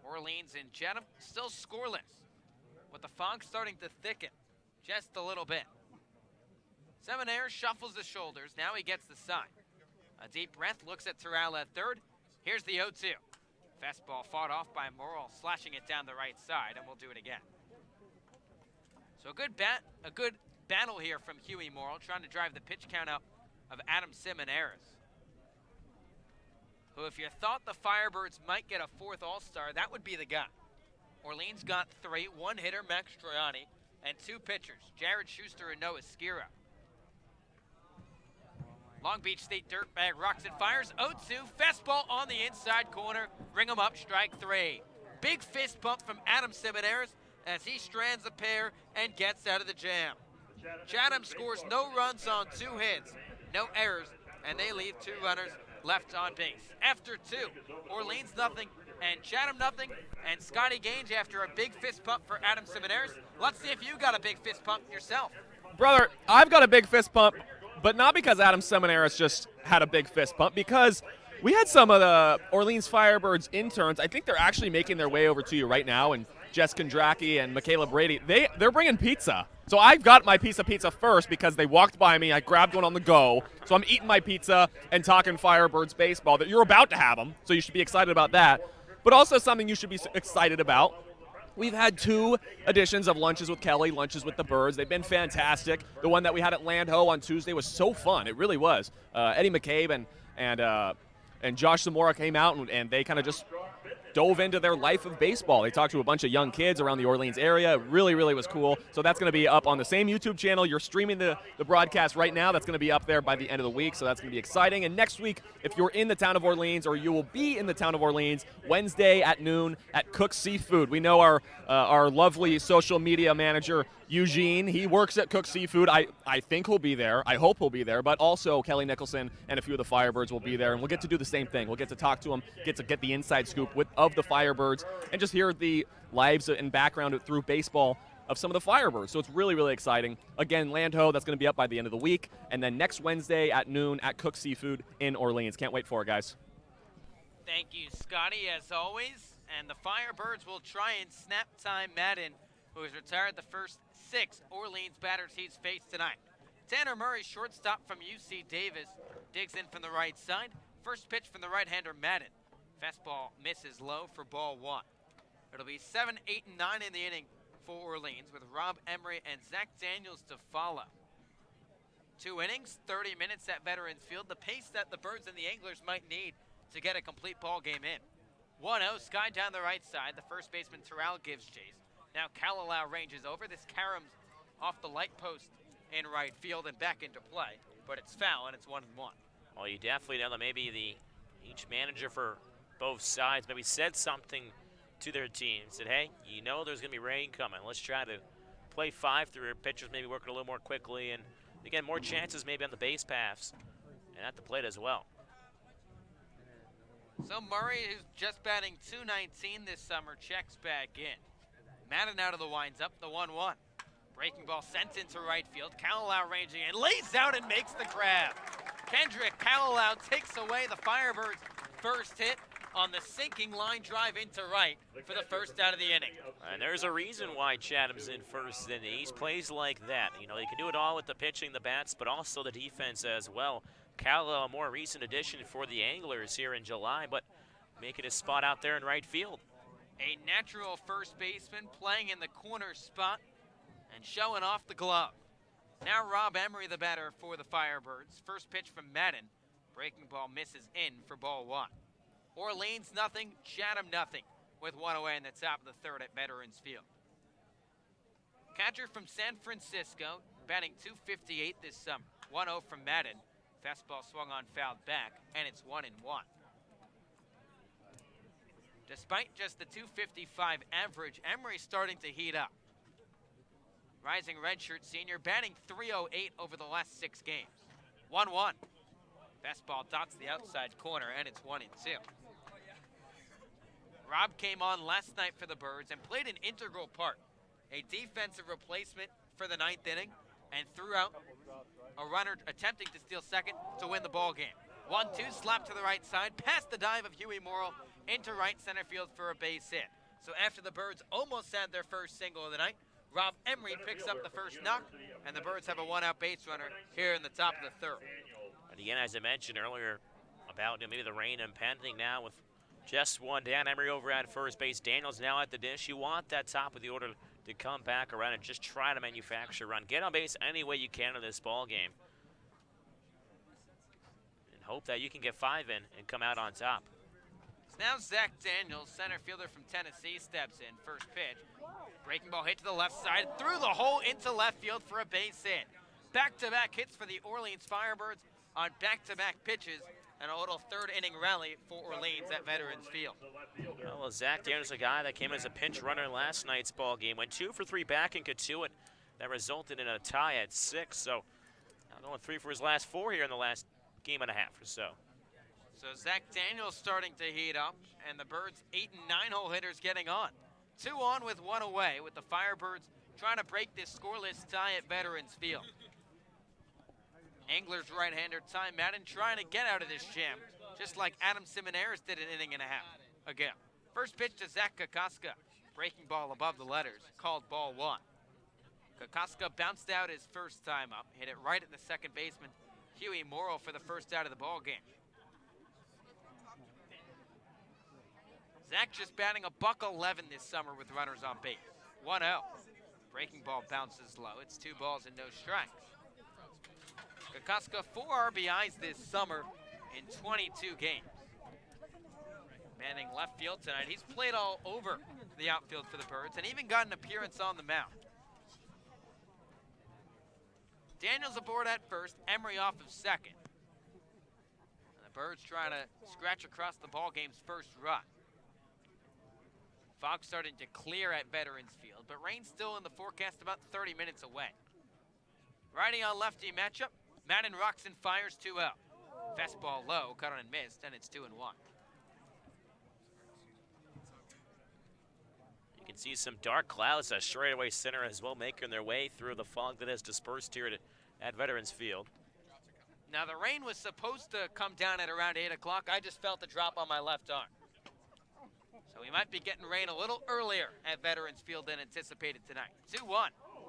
Orleans and Chatham still scoreless, with the fog starting to thicken just a little bit. Seminaire shuffles the shoulders, now he gets the sign. A deep breath, looks at Terrell at third. Here's the 0-2. Fastball fought off by Morrill, slashing it down the right side, and we'll do it again. So a good battle here from Huey Morrill, trying to drive the pitch count up of Adam Seminaris, who, if you thought the Firebirds might get a 4th All-Star, that would be the guy. Orleans got 3, 1 hitter, Max Stroiani, and 2 pitchers, Jared Schuster and Noah Skira. Long Beach State dirtbag rocks and fires, 0-2, fastball on the inside corner, ring him up, strike 3. Big fist bump from Adam Seminaris as he strands a pair and gets out of the jam. Chatham scores no runs on 2 hits, no errors, and they leave 2 runners left on base. After 2, Orleans nothing and Chatham nothing, and Scotty Gange after a big fist pump for Adam Seminaris. Let's see if you got a big fist pump yourself. Brother, I've got a big fist pump, but not because Adam Seminaris just had a big fist pump, because we had some of the Orleans Firebirds interns. I think they're actually making their way over to you right now, and Jess Kondracki and Michaela Brady, they're bringing pizza. So I've got my piece of pizza first because they walked by me. I grabbed one on the go. So I'm eating my pizza and talking Firebirds baseball. That you're about to have them, so you should be excited about that. But also something you should be excited about. We've had 2 editions of Lunches with Kelly, Lunches with the Birds. They've been fantastic. The one that we had at Land Ho on Tuesday was so fun. It really was. Eddie McCabe and Josh Zamora came out, and they kind of just dove into their life of baseball. They talked to a bunch of young kids around the Orleans area. It really, really was cool. So that's going to be up on the same YouTube channel. You're streaming the broadcast right now. That's going to be up there by the end of the week, so that's going to be exciting. And next week, if you're in the town of Orleans, or you will be in the town of Orleans, Wednesday at noon at Cook's Seafood. We know our lovely social media manager, Eugene. He works at Cook's Seafood. I think he'll be there. I hope he'll be there. But also Kelly Nicholson and a few of the Firebirds will be there, and we'll get to do the same thing. We'll get to talk to them, get the inside scoop of the Firebirds, and just hear the lives and background through baseball of some of the Firebirds. So it's really, really exciting. Again, Land Ho, that's going to be up by the end of the week. And then next Wednesday at noon at Cook's Seafood in Orleans. Can't wait for it, guys. Thank you, Scotty, as always. And the Firebirds will try and snap time Madden, who has retired the first 6 Orleans batters he's faced tonight. Tanner Murray, shortstop from UC Davis, digs in from the right side. First pitch from the right-hander Madden. Fastball misses low for ball 1. It'll be 7, 8, and 9 in the inning for Orleans, with Rob Emery and Zach Daniels to follow. 2 innings, 30 minutes at Veterans Field, the pace that the Birds and the Anglers might need to get a complete ball game in. 1-0, Sky down the right side. The first baseman Terrell gives chase. Now Kalalau ranges over. This caroms off the light post in right field and back into play, but it's foul and it's 1-1. Well, you definitely know that maybe each manager for both sides maybe said something to their team. Said, hey, you know there's going to be rain coming. Let's try to play 5 through. Pitchers maybe working a little more quickly, and again, more chances maybe on the base paths and at the plate as well. So Murray, who's just batting .219 this summer, checks back in. Madden out of the winds up, the 1-1. Breaking ball sent into right field. Kalalau ranging in, lays out and makes the grab. Kendrick Kalalau takes away the Firebirds' first hit on the sinking line drive into right for the first out of the inning. And there's a reason why Chatham's in first inning. He plays like that. You know, he can do it all with the pitching, the bats, but also the defense as well. Cal, a more recent addition for the Anglers here in July, but making his spot out there in right field. A natural first baseman playing in the corner spot and showing off the glove. Now Rob Emery, the batter for the Firebirds. First pitch from Madden. Breaking ball misses in for ball one. Orleans nothing, Chatham nothing, with one away in the top of the third at Veterans Field. Catcher from San Francisco, batting .258 this summer. 1-0 from Madden. Fastball swung on, fouled back, and it's 1-1. Despite just the .255 average, Emery's starting to heat up. Rising redshirt senior, batting .308 over the last 6 games. 1-1. Fastball dots the outside corner, and it's 1-2. Rob came on last night for the Birds and played an integral part. A defensive replacement for the 9th inning, and threw out a runner attempting to steal second to win the ball game. 1-2, slap to the right side, past the dive of Huey Morrill into right center field for a base hit. So after the Birds almost had their first single of the night, Rob Emery picks up the first knock, and the Birds have a 1-out base runner here in the top of the third. And again, as I mentioned earlier about maybe the rain impending now with just one down, Emery over at first base, Daniels now at the dish. You want that top of the order to come back around and just try to manufacture a run. Get on base any way you can in this ball game. And hope that you can get 5 in and come out on top. So now Zach Daniels, center fielder from Tennessee, steps in. First pitch. Breaking ball hit to the left side, through the hole into left field for a base hit. Back-to-back hits for the Orleans Firebirds on back-to-back pitches, and a little third inning rally for Orleans at Veterans Field. Well, Zach Daniels, a guy that came as a pinch runner in last night's ball game, went 2 for 3 back in Katuitt. That resulted in a tie at 6. So now going 3 for his last 4 here in the last game and a half or so. So Zach Daniels starting to heat up, and the Birds 8 and 9 hole hitters getting on. 2 on with 1 away, with the Firebirds trying to break this scoreless tie at Veterans Field. Anglers right-hander Ty Madden trying to get out of this jam, just like Adam Simoneris did an inning and a half ago. First pitch to Zach Kokoska. Breaking ball above the letters, called ball 1. Kokoska bounced out his first time up, hit it right at the second baseman, Huey Morrill, for the first out of the ball game. Zach just batting a .111 this summer with runners on base. 1-0. Breaking ball bounces low. It's 2 balls and no strikes. Kokoska 4 RBIs this summer in 22 games. Manning left field tonight. He's played all over the outfield for the Birds and even got an appearance on the mound. Daniels aboard at first, Emery off of second. And the Birds trying to scratch across the ball game's first run. Fog starting to clear at Veterans Field, but rain still in the forecast about 30 minutes away. Righty on lefty matchup. Madden rocks and fires 2-0. Fastball low, cut on and missed, and it's 2-1. You can see some dark clouds at straightaway center as well, making their way through the fog that has dispersed here at Veterans Field. Now the rain was supposed to come down at around 8 o'clock. I just felt the drop on my left arm. So we might be getting rain a little earlier at Veterans Field than anticipated tonight. 2-1.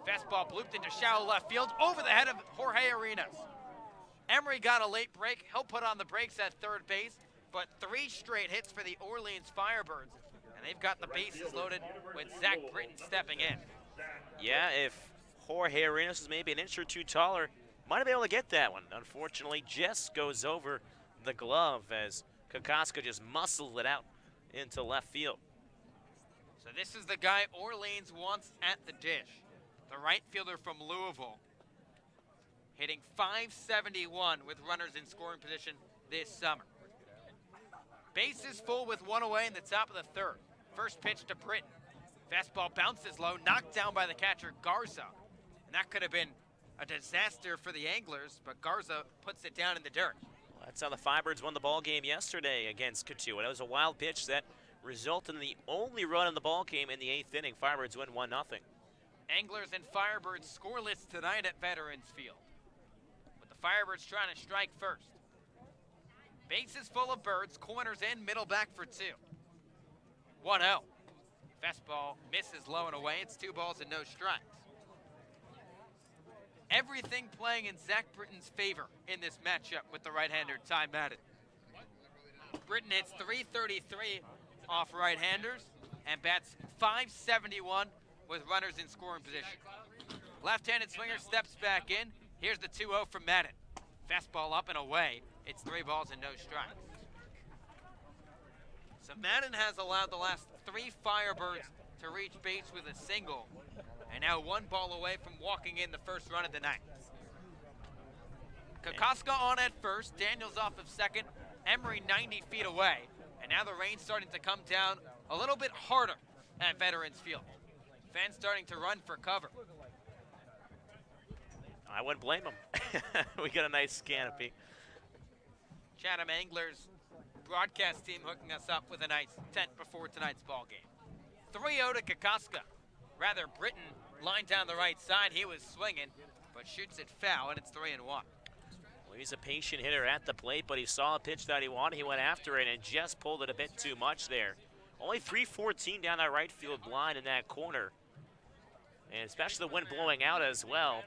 Fastball blooped into shallow left field over the head of Jorge Arenas. Emery got a late break. He'll put on the brakes at third base, but 3 straight hits for the Orleans Firebirds, and they've got the bases loaded with Zach Britton stepping in. Yeah, if Jorge Arenas was maybe an inch or 2 taller, might have been able to get that one. Unfortunately, just goes over the glove as Kokoska just muscled it out into left field. So this is the guy Orleans wants at the dish. The right fielder from Louisville, hitting .571 with runners in scoring position this summer. Bases full with 1 away in the top of the third. First pitch to Britton. Fastball bounces low, knocked down by the catcher Garza. And that could have been a disaster for the Anglers, but Garza puts it down in the dirt. Well, that's how the Firebirds won the ball game yesterday against Katuitt. It was a wild pitch that resulted in the only run in the ball game in the 8th inning. Firebirds win 1-0. Anglers and Firebirds scoreless tonight at Veterans Field, with the Firebirds trying to strike first. Bases full of Birds, corners in, middle back for 2. 1-0. Fastball misses low and away. It's 2 balls and no strikes. Everything playing in Zach Britton's favor in this matchup with the right-hander Ty Madden. Britton hits .333 off right-handers and bats .571 with runners in scoring position. Left-handed swinger steps back in. Here's the 2-0 from Madden. Fastball up and away. It's 3 balls and no strikes. So Madden has allowed the last 3 Firebirds to reach base with a single, and now 1 ball away from walking in the first run of the night. Kokoska on at first, Daniels off of second, Emery 90 feet away, and now the rain's starting to come down a little bit harder at Veterans Field. Fans starting to run for cover. I wouldn't blame him. We got a nice canopy. Chatham Anglers broadcast team hooking us up with a nice tent before tonight's ball game. 3-0 to Kokoska. Rather, Britton lined down the right side. He was swinging, but shoots it foul, and it's 3-1. Well, he's a patient hitter at the plate, but he saw a pitch that he wanted. He went after it and just pulled it a bit too much there. Only 314 down that right field line in that corner. And especially the wind blowing out as well.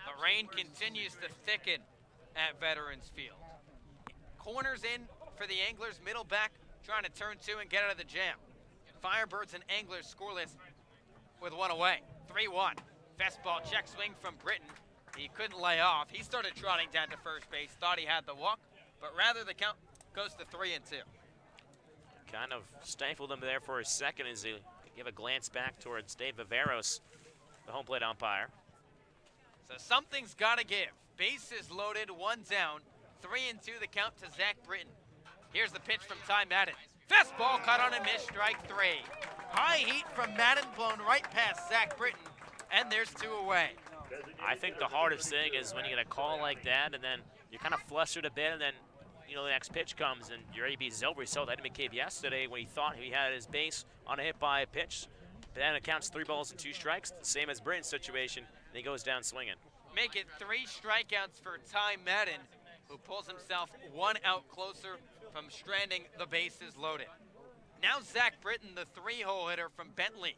The rain continues to thicken at Veterans Field. Corners in for the Anglers, middle back trying to turn 2 and get out of the jam. Firebirds and Anglers scoreless with 1 away. 3-1. Fastball check swing from Britton. He couldn't lay off. He started trotting down to first base, thought he had the walk, but rather the count goes to 3-2. Kind of stifled him there for a second as he gave a glance back towards Dave Viveros, the home plate umpire. So something's got to give. Bases loaded, 1 down. 3-2 the count to Zach Britton. Here's the pitch from Ty Madden. Fastball cut on a miss, strike 3. High heat from Madden blown right past Zach Britton, and there's 2 away. I think the hardest thing is when you get a call like that and then you're kind of flustered a bit and then, you know, the next pitch comes and you're ready to be over. We saw that in McCabe yesterday when he thought he had his base on a hit by a pitch. But then it counts 3 balls and 2 strikes, same as Britton's situation, and he goes down swinging. Make it 3 strikeouts for Ty Madden, who pulls himself 1 out closer from stranding the bases loaded. Now Zach Britton, the 3-hole hitter from Bentley,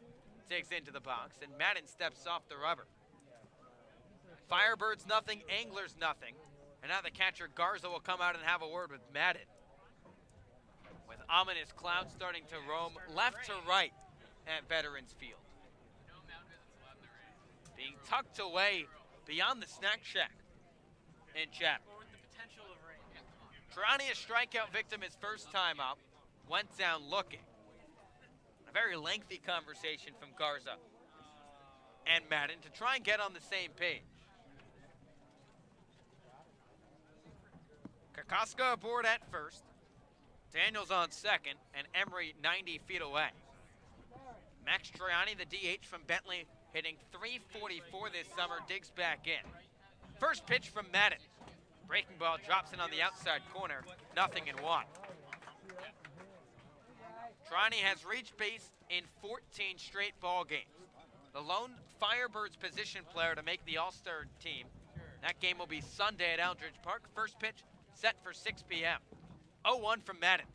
digs into the box, and Madden steps off the rubber. Firebirds nothing, Anglers nothing. And now the catcher Garza will come out and have a word with Madden. With ominous clouds starting to roam left to right at Veterans Field. Being tucked away beyond the snack shack in Chatham. Trani, a strikeout victim his first time up, went down looking. A very lengthy conversation from Garza and Madden to try and get on the same page. Kokoska aboard at first, Daniels on second, and Emery 90 feet away. Max Troiani, the DH from Bentley, hitting .344 this summer, digs back in. First pitch from Madden. Breaking ball drops in on the outside corner, 0-1. Troiani has reached base in 14 straight ball games. The lone Firebirds position player to make the All-Star team. That game will be Sunday at Aldridge Park. First pitch set for 6 p.m. 0-1 from Madden.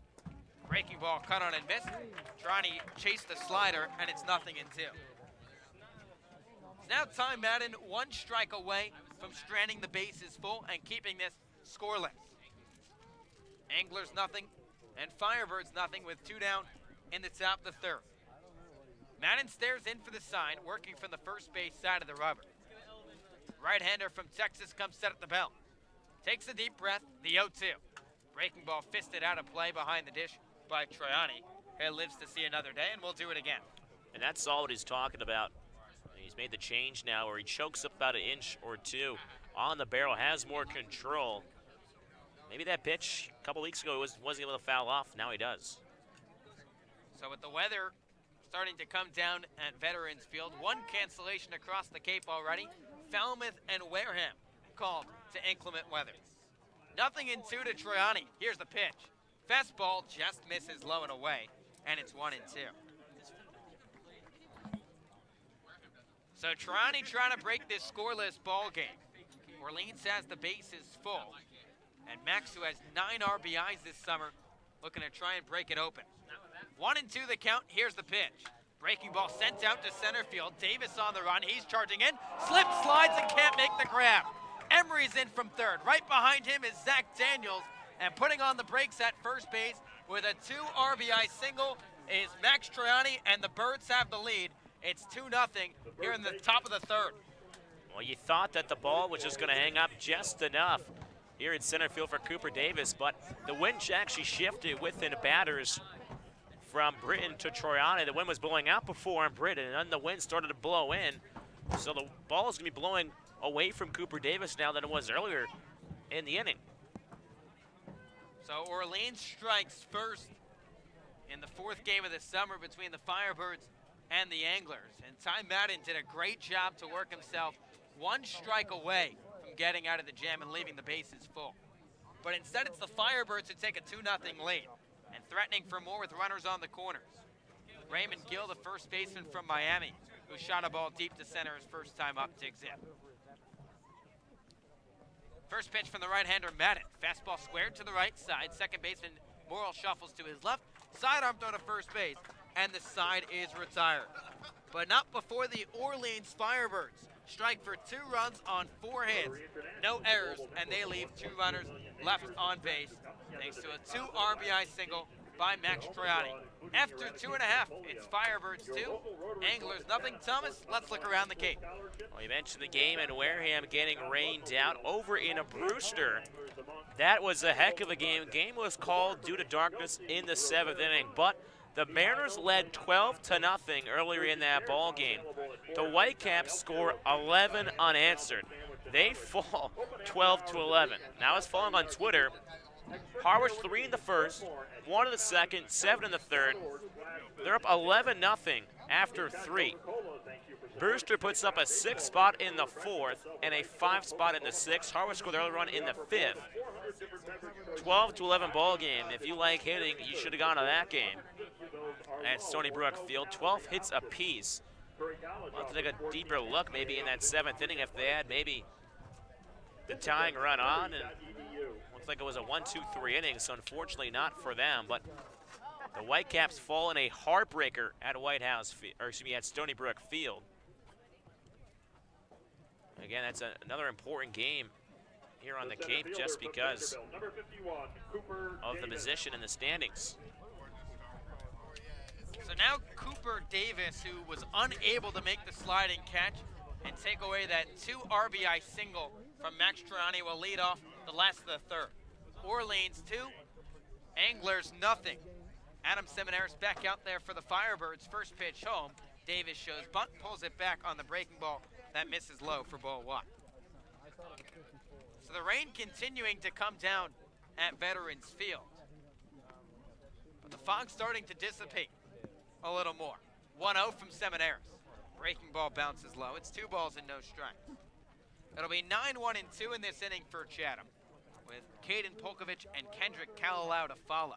Breaking ball cut on and missed. Troiani chased the slider, and it's 0-2. Now Ty Madden 1 strike away from stranding the bases full and keeping this scoreless. Anglers nothing and Firebirds nothing with 2 down in the top of the 3rd. Madden stares in for the sign, working from the first base side of the rubber. Right-hander from Texas comes set at the belt. Takes a deep breath, the 0-2. Breaking ball fisted out of play behind the dish by Troiani. He lives to see another day, and we'll do it again. And that's all what he's talking about. He's made the change now where he chokes up about 1 inch or 2 on the barrel, has more control. Maybe that pitch a couple weeks ago wasn't able to foul off. Now he does. So with the weather starting to come down at Veterans Field, 1 cancellation across the Cape already. Falmouth and Wareham called to inclement weather. 0-2 to Troiani. Here's the pitch. Fastball just misses low and away, and it's 1-2. So Troiani trying to break this scoreless ball game. Orleans has the bases full, and Max, who has 9 RBIs this summer, looking to try and break it open. 1-2 the count. Here's the pitch. Breaking ball sent out to center field. Davis on the run. He's charging in. Slips, slides, and can't make the grab. Emery's in from third. Right behind him is Zach Daniels. And putting on the brakes at first base with a 2 RBI single is Max Troiani, and the Birds have the lead. It's 2-0 here in the top of the third. Well, you thought that the ball was just going to hang up just enough here in center field for Cooper Davis, but the wind actually shifted within batters from Britton to Troiani. The wind was blowing out before on Britton, and then the wind started to blow in. So the ball is going to be blowing away from Cooper Davis now than it was earlier in the inning. So Orleans strikes first in the 4th game of the summer between the Firebirds and the Anglers. And Ty Madden did a great job to work himself 1 strike away from getting out of the jam and leaving the bases full. But instead it's the Firebirds who take a 2-0 lead and threatening for more with runners on the corners. Raymond Gill, the first baseman from Miami, who shot a ball deep to center his first time up, digs in. First pitch from the right-hander, Madden. Fastball squared to the right side. Second baseman Morrill shuffles to his left. Sidearm throw to first base, and the side is retired. But not before the Orleans Firebirds strike for 2 runs on 4 hits. No errors, and they leave 2 runners left on base thanks to a 2 RBI single by Max Troiani. After 2.5, it's Firebirds 2, Anglers nothing. Thomas, let's look around the Cape. Well, you mentioned the game in Wareham getting rained out. Over in Brewster, that was a heck of a game. Game was called due to darkness in the 7th inning, but the Mariners led 12-0 earlier in that ball game. The Whitecaps score 11 unanswered. They fall 12-11. Now it's falling on Twitter. Harwich 3 in the first, 1 in the second, 7 in the third. They're up 11-0 after 3. Brewster puts up a 6 spot in the 4th and a 5 spot in the 6th. Harwich scored their other run in the 5th. 12-11 ball game. If you like hitting, you should have gone to that game at Stony Brook Field. 12 hits apiece. We'll have to take a deeper look maybe in that 7th inning if they had maybe the tying run on. And looks like it was a 1-2-3 inning, so unfortunately not for them. But the Whitecaps fall in a heartbreaker at at Stony Brook Field. Again, that's another important game here on the Cape just because of the position in the standings. So now Cooper Davis, who was unable to make the sliding catch and take away that 2 RBI single from Max Troiani, will lead off the last of the 3rd. Orleans 2, Anglers nothing. Adam Seminaris back out there for the Firebirds. First pitch home. Davis shows bunt, pulls it back on the breaking ball. That misses low for ball 1. So the rain continuing to come down at Veterans Field. But the fog's starting to dissipate a little more. 1-0 from Seminaris. Breaking ball bounces low. It's 2 balls and no strikes. It'll be 9-1-2 in this inning for Chatham, with Caden Polkovich and Kendrick Kalalau to follow.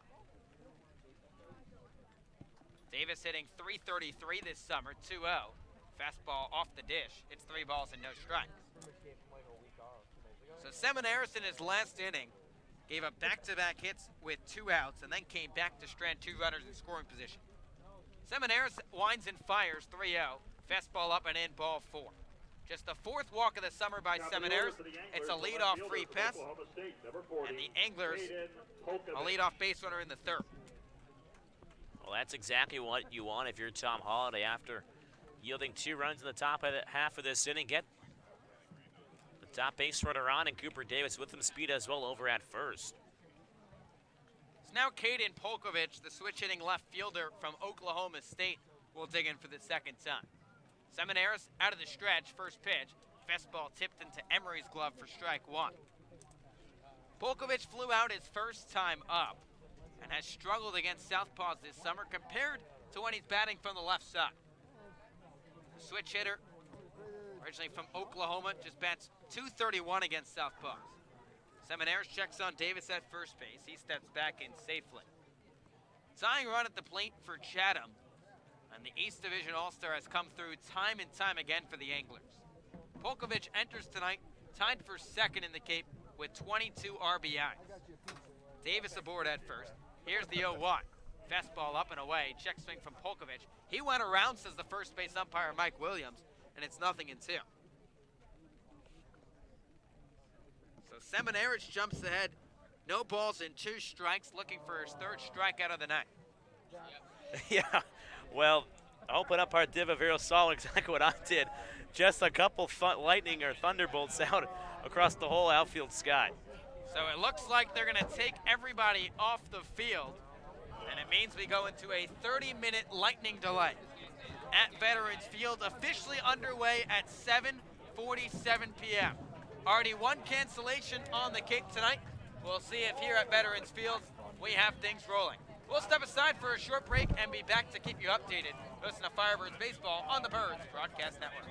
Davis hitting .333 this summer, 2-0. Fastball off the dish. It's 3 balls and no strikes. So Seminaris in his last inning gave up back-to-back hits with 2 outs and then came back to strand 2 runners in scoring position. Seminaris winds and fires 3-0. Fastball up and in, ball 4. Just the 4th walk of the summer by Seminaris. It's a leadoff free pass. And the Anglers, a leadoff base runner in the 3rd. Well, that's exactly what you want if you're Tom Holliday after yielding 2 runs in the top of the half of this inning. Get the top base runner on, and Cooper Davis with some speed as well over at first. So now Caden Polkovich, the switch-hitting left fielder from Oklahoma State, will dig in for the 2nd time. Seminaris out of the stretch, first pitch. Fastball tipped into Emery's glove for strike 1. Polkovich flew out his first time up and has struggled against southpaws this summer compared to when he's batting from the left side. The switch hitter, originally from Oklahoma, just bats .231 against southpaws. Seminaris checks on Davis at first base. He steps back in safely. Tying run at the plate for Chatham, and the East Division All-Star has come through time and time again for the Anglers. Polkovich enters tonight tied for 2nd in the Cape with 22 RBIs. Davis aboard at first. Here's the 0-1. Fastball up and away. Check swing from Polkovich. He went around, says the first base umpire, Mike Williams, and it's 0-2. So Seminarich jumps ahead. No balls and 2 strikes, looking for his 3rd strikeout of the night. Yeah, well, open up our Divavero saw exactly what I did. Just a couple lightning or thunderbolts out across the whole outfield sky. So it looks like they're going to take everybody off the field, and it means we go into a 30-minute lightning delay at Veterans Field, officially underway at 7:47 p.m. Already 1 cancellation on the Cape tonight. We'll see if here at Veterans Field we have things rolling. We'll step aside for a short break and be back to keep you updated. Listen to Firebirds Baseball on the Birds Broadcast Network.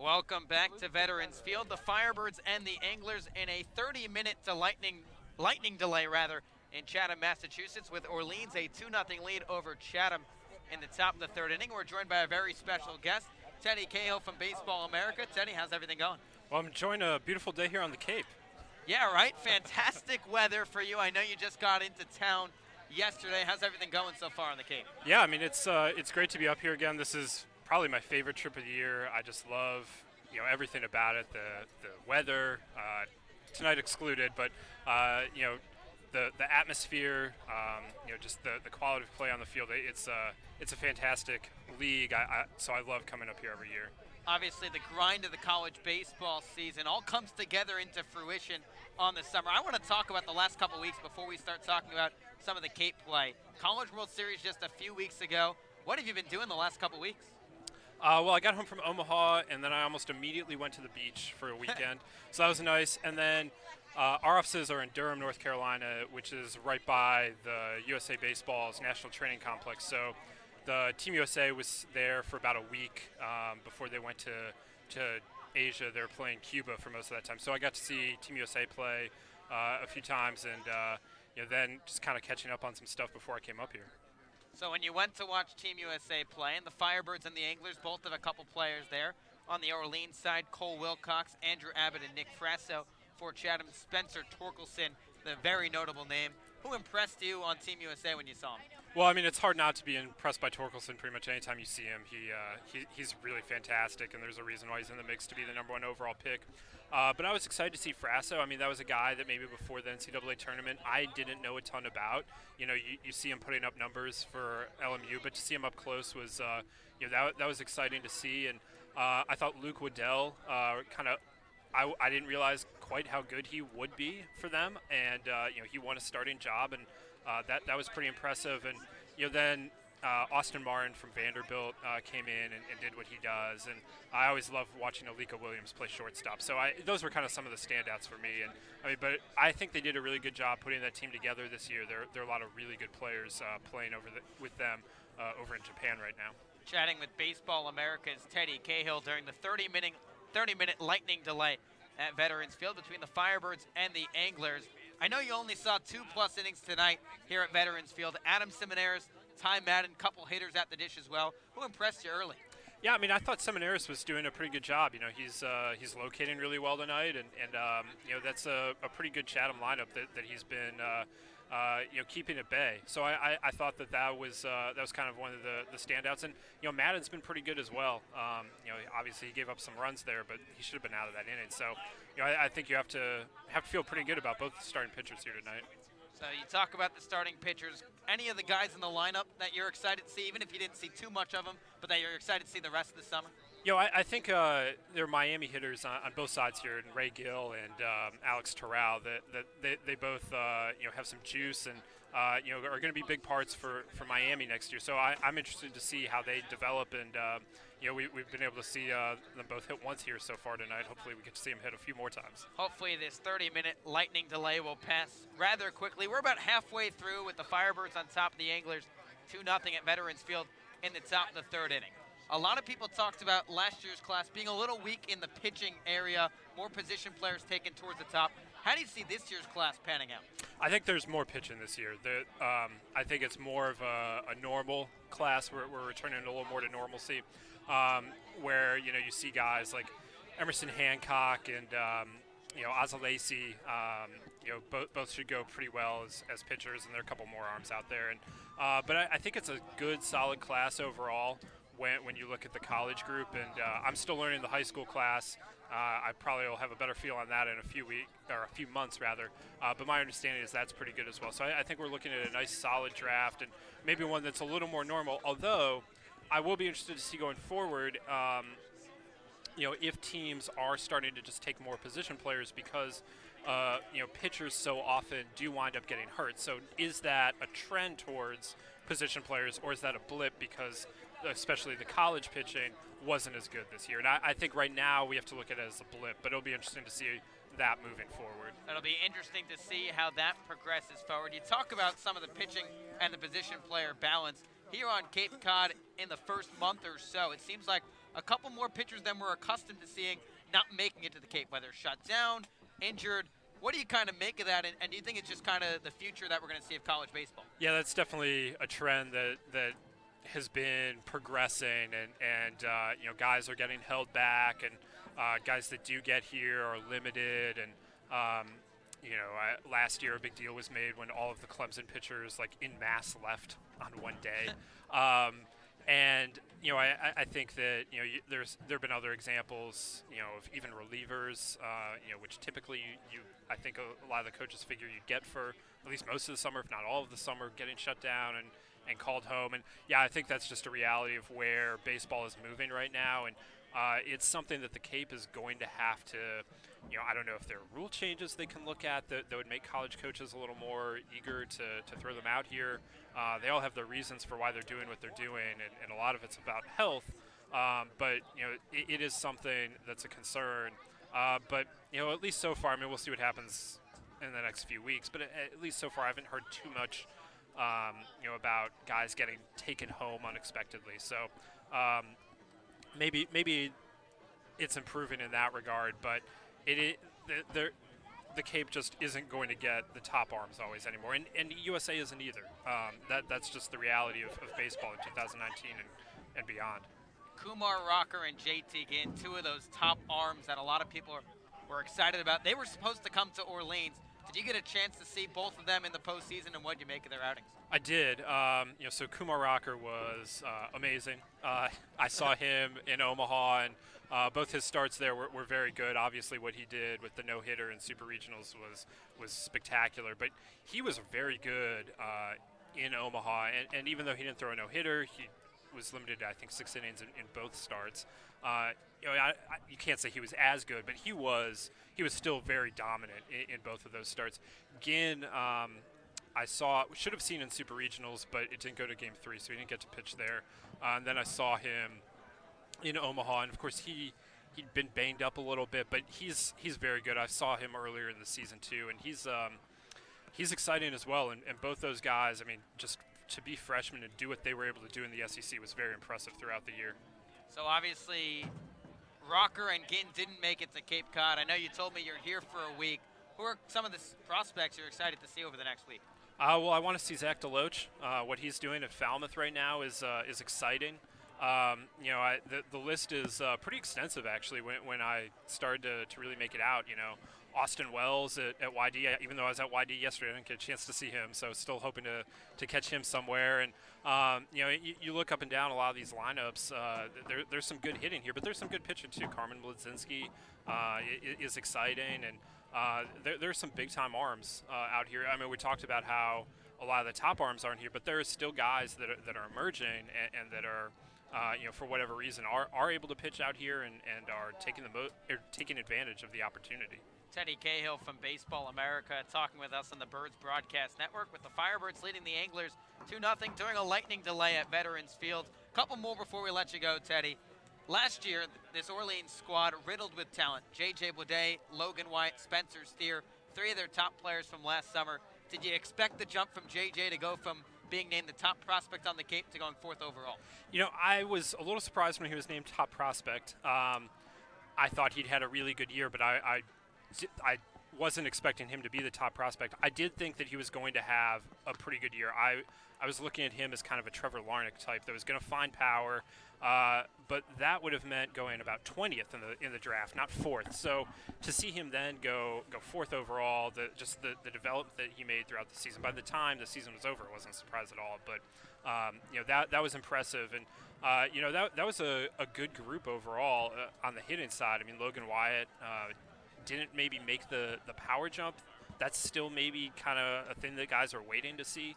Welcome back to Veterans Field. The Firebirds and the Anglers in a 30-minute lightning delay in Chatham, Massachusetts, with Orleans a 2-0 lead over Chatham in the top of the third inning. We're joined by a very special guest, Teddy Cahill from Baseball America. Teddy, how's everything going? Well, I'm enjoying a beautiful day here on the Cape. Yeah, right. Fantastic weather for you. I know you just got into town yesterday. How's everything going so far on the Cape? Yeah, I mean it's great to be up here again. This is probably my favorite trip of the year. I just love everything about it. The weather, tonight excluded, but the atmosphere, just the quality of play on the field. It's a fantastic league. So I love coming up here every year. Obviously, the grind of the college baseball season all comes together into fruition on the summer. I want to talk about the last couple weeks before we start talking about some of the Cape play. College World Series just a few weeks ago. What have you been doing the last couple weeks? Well, I got home from Omaha, and then I almost immediately went to the beach for a weekend. So that was nice. And then our offices are in Durham, North Carolina, which is right by the USA Baseball's National Training Complex. So the Team USA was there for about a week before they went to Asia. They were playing Cuba for most of that time. So I got to see Team USA play a few times, and then just kind of catching up on some stuff before I came up here. So when you went to watch Team USA play, and the Firebirds and the Anglers both have a couple players there. On the Orleans side, Cole Wilcox, Andrew Abbott, and Nick Frasso. For Chatham, Spencer Torkelson, the very notable name. Who impressed you on Team USA when you saw him? Well, I mean, it's hard not to be impressed by Torkelson pretty much anytime you see him. He's really fantastic, and there's a reason why he's in the mix to be the #1 overall pick. But I was excited to see Frasso. I mean, that was a guy that maybe before the NCAA tournament I didn't know a ton about. You see him putting up numbers for LMU, but to see him up close was, that was exciting to see. And I thought Luke Waddell I didn't realize quite how good he would be for them, and he won a starting job, and that was pretty impressive. And then Austin Martin from Vanderbilt came in and did what he does, and I always love watching Alika Williams play shortstop. So those were kind of some of the standouts for me. And but I think they did a really good job putting that team together this year. There are a lot of really good players playing with them over in Japan right now. Chatting with Baseball America's Teddy Cahill during the 30-minute lightning delay at Veterans Field between the Firebirds and the Anglers. I know you only saw 2+ innings tonight here at Veterans Field. Adam Seminaris, Ty Madden, couple hitters at the dish as well. Who impressed you early? Yeah, I mean, I thought Seminaris was doing a pretty good job. He's locating really well tonight, and that's a pretty good Chatham lineup that he's been keeping at bay. So I thought that was kind of one of the standouts. And Madden's been pretty good as well. Obviously he gave up some runs there, but he should have been out of that inning. So I think you have to feel pretty good about both the starting pitchers here tonight. So you talk about the starting pitchers. Any of the guys in the lineup that you're excited to see, even if you didn't see too much of them, but that you're excited to see the rest of the summer? I think there are Miami hitters on both sides here, and Ray Gill and Alex Terrell, that they both have some juice and are going to be big parts for Miami next year. So I'm interested to see how they develop, and we've been able to see them both hit once here so far tonight. Hopefully we get to see them hit a few more times. Hopefully this 30-minute lightning delay will pass rather quickly. We're about halfway through with the Firebirds on top of the Anglers, 2-0 at Veterans Field in the top of the third inning. A lot of people talked about last year's class being a little weak in the pitching area, more position players taken towards the top. How do you see this year's class panning out? I think there's more pitching this year. I think it's more of a normal class. We're returning a little more to normalcy, where you see guys like Emerson Hancock and Ozalesi, both should go pretty well as pitchers, and there are a couple more arms out there. And but I think it's a good, solid class overall. When you look at the college group, and I'm still learning the high school class. I probably will have a better feel on that in a few months rather. But my understanding is that's pretty good as well. So I think we're looking at a nice solid draft, and maybe one that's a little more normal. Although I will be interested to see going forward, if teams are starting to just take more position players because pitchers so often do wind up getting hurt. So is that a trend towards position players, or is that a blip because especially the college pitching wasn't as good this year? And I think right now we have to look at it as a blip, but it'll be interesting to see that moving forward. It'll be interesting to see how that progresses forward. You talk about some of the pitching and the position player balance here on Cape Cod in the first month or so. It seems like a couple more pitchers than we're accustomed to seeing not making it to the Cape, whether shut down, injured. What do you kind of make of that, and do you think it's just kind of the future that we're going to see of college baseball? Yeah, that's definitely a trend that has been progressing, and guys are getting held back, and guys that do get here are limited, and last year a big deal was made when all of the Clemson pitchers in mass left on one day. I think that there have been other examples of even relievers, which typically I think a lot of the coaches figure you'd get for at least most of the summer, if not all of the summer, getting shut down and called home. And yeah, I think that's just a reality of where baseball is moving right now, and it's something that the Cape is going to have to. I don't know if there are rule changes they can look at that would make college coaches a little more eager to throw them out here. They all have their reasons for why they're doing what they're doing, and a lot of it's about health. But it is something that's a concern. But at least so far, I mean, we'll see what happens in the next few weeks. But at least so far, I haven't heard too much, about guys getting taken home unexpectedly. So maybe it's improving in that regard, but the Cape just isn't going to get the top arms always anymore, and USA isn't either. That's just the reality of baseball in 2019 and beyond. Kumar Rocker and JT Ginn, two of those top arms that a lot of people were excited about. They were supposed to come to Orleans. Did you get a chance to see both of them in the postseason, and what did you make of their outings? I did. So Kumar Rocker was amazing. I saw him in Omaha, and both his starts there were very good. Obviously, what he did with the no-hitter in Super Regionals was spectacular. But he was very good in Omaha, and even though he didn't throw a no-hitter, he was limited to, I think, 6 innings in both starts. You can't say he was as good, but he was still very dominant in both of those starts. Ginn, I should have seen in Super Regionals, but it didn't go to Game 3, so he didn't get to pitch there. And then I saw him in Omaha, and of course he'd been banged up a little bit, but he's very good. I saw him earlier in the season too, and he's exciting as well. And both those guys, I mean, just to be freshmen and do what they were able to do in the SEC was very impressive throughout the year. So obviously, Rocker and Ginn didn't make it to Cape Cod. I know you told me you're here for a week. Who are some of the prospects you're excited to see over the next week? Well, I want to see Zach DeLoach. What he's doing at Falmouth right now is exciting. The list is pretty extensive, actually, when I started to really make it out. Austin Wells at YD, even though I was at YD yesterday, I didn't get a chance to see him, so still hoping to catch him somewhere. And, you look up and down a lot of these lineups, there's some good hitting here, but there's some good pitching too. Carmen Bludzinski is exciting, and there's some big-time arms out here. I mean, we talked about how a lot of the top arms aren't here, but there are still guys that are emerging and that are, for whatever reason, are able to pitch out here and are taking advantage of the opportunity. Teddy Cahill from Baseball America talking with us on the Birds Broadcast Network, with the Firebirds leading the Anglers 2-0 during a lightning delay at Veterans Field. Couple more before we let you go, Teddy. Last year, this Orleans squad riddled with talent. J.J. Boudet, Logan Wyatt, Spencer Steer, 3 of their top players from last summer. Did you expect the jump from J.J. to go from being named the top prospect on the Cape to going 4th overall? I was a little surprised when he was named top prospect. I thought he'd had a really good year, but I wasn't expecting him to be the top prospect. I did think that he was going to have a pretty good year. I was looking at him as kind of a Trevor Larnach type that was going to find power, but that would have meant going about 20th in the draft, not 4th. So to see him then go 4th overall, the development that he made throughout the season. By the time the season was over, I wasn't surprised at all. But that was impressive, and that was a good group overall on the hitting side. I mean, Logan Wyatt didn't maybe make the power jump. That's still maybe kind of a thing that guys are waiting to see.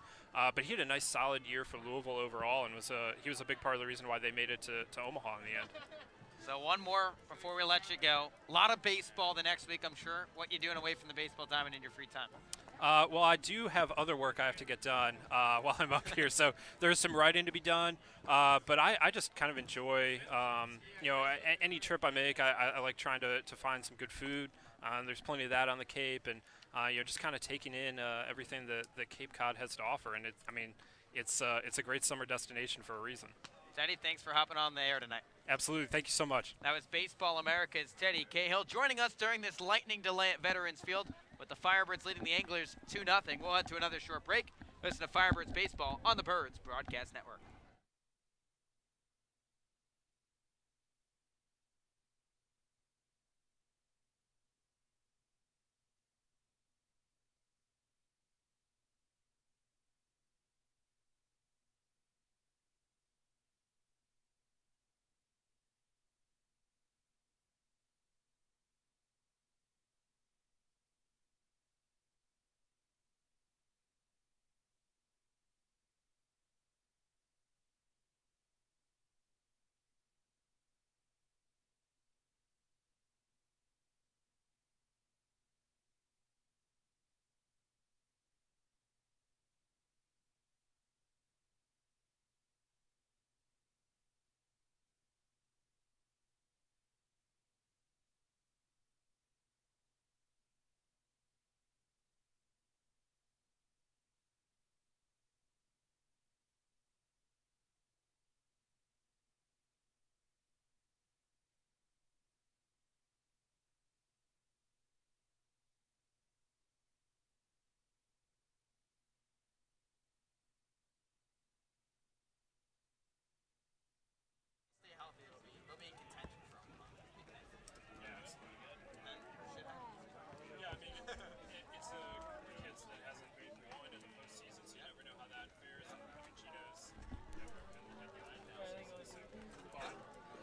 But he had a nice solid year for Louisville overall, and he was a big part of the reason why they made it to Omaha in the end. So one more before we let you go. A lot of baseball the next week, I'm sure. What you doing away from the baseball diamond in your free time? Well, I do have other work I have to get done while I'm up here, so there's some writing to be done. But I just kind of enjoy, any trip I make. I like trying to find some good food. There's plenty of that on the Cape, and just kind of taking in everything that Cape Cod has to offer. And it's a great summer destination for a reason. Teddy, thanks for hopping on the air tonight. Absolutely. Thank you so much. That was Baseball America's Teddy Cahill joining us during this lightning delay at Veterans Field with the Firebirds leading the Anglers 2-0. We'll head to another short break. Listen to Firebirds Baseball on the Birds Broadcast Network.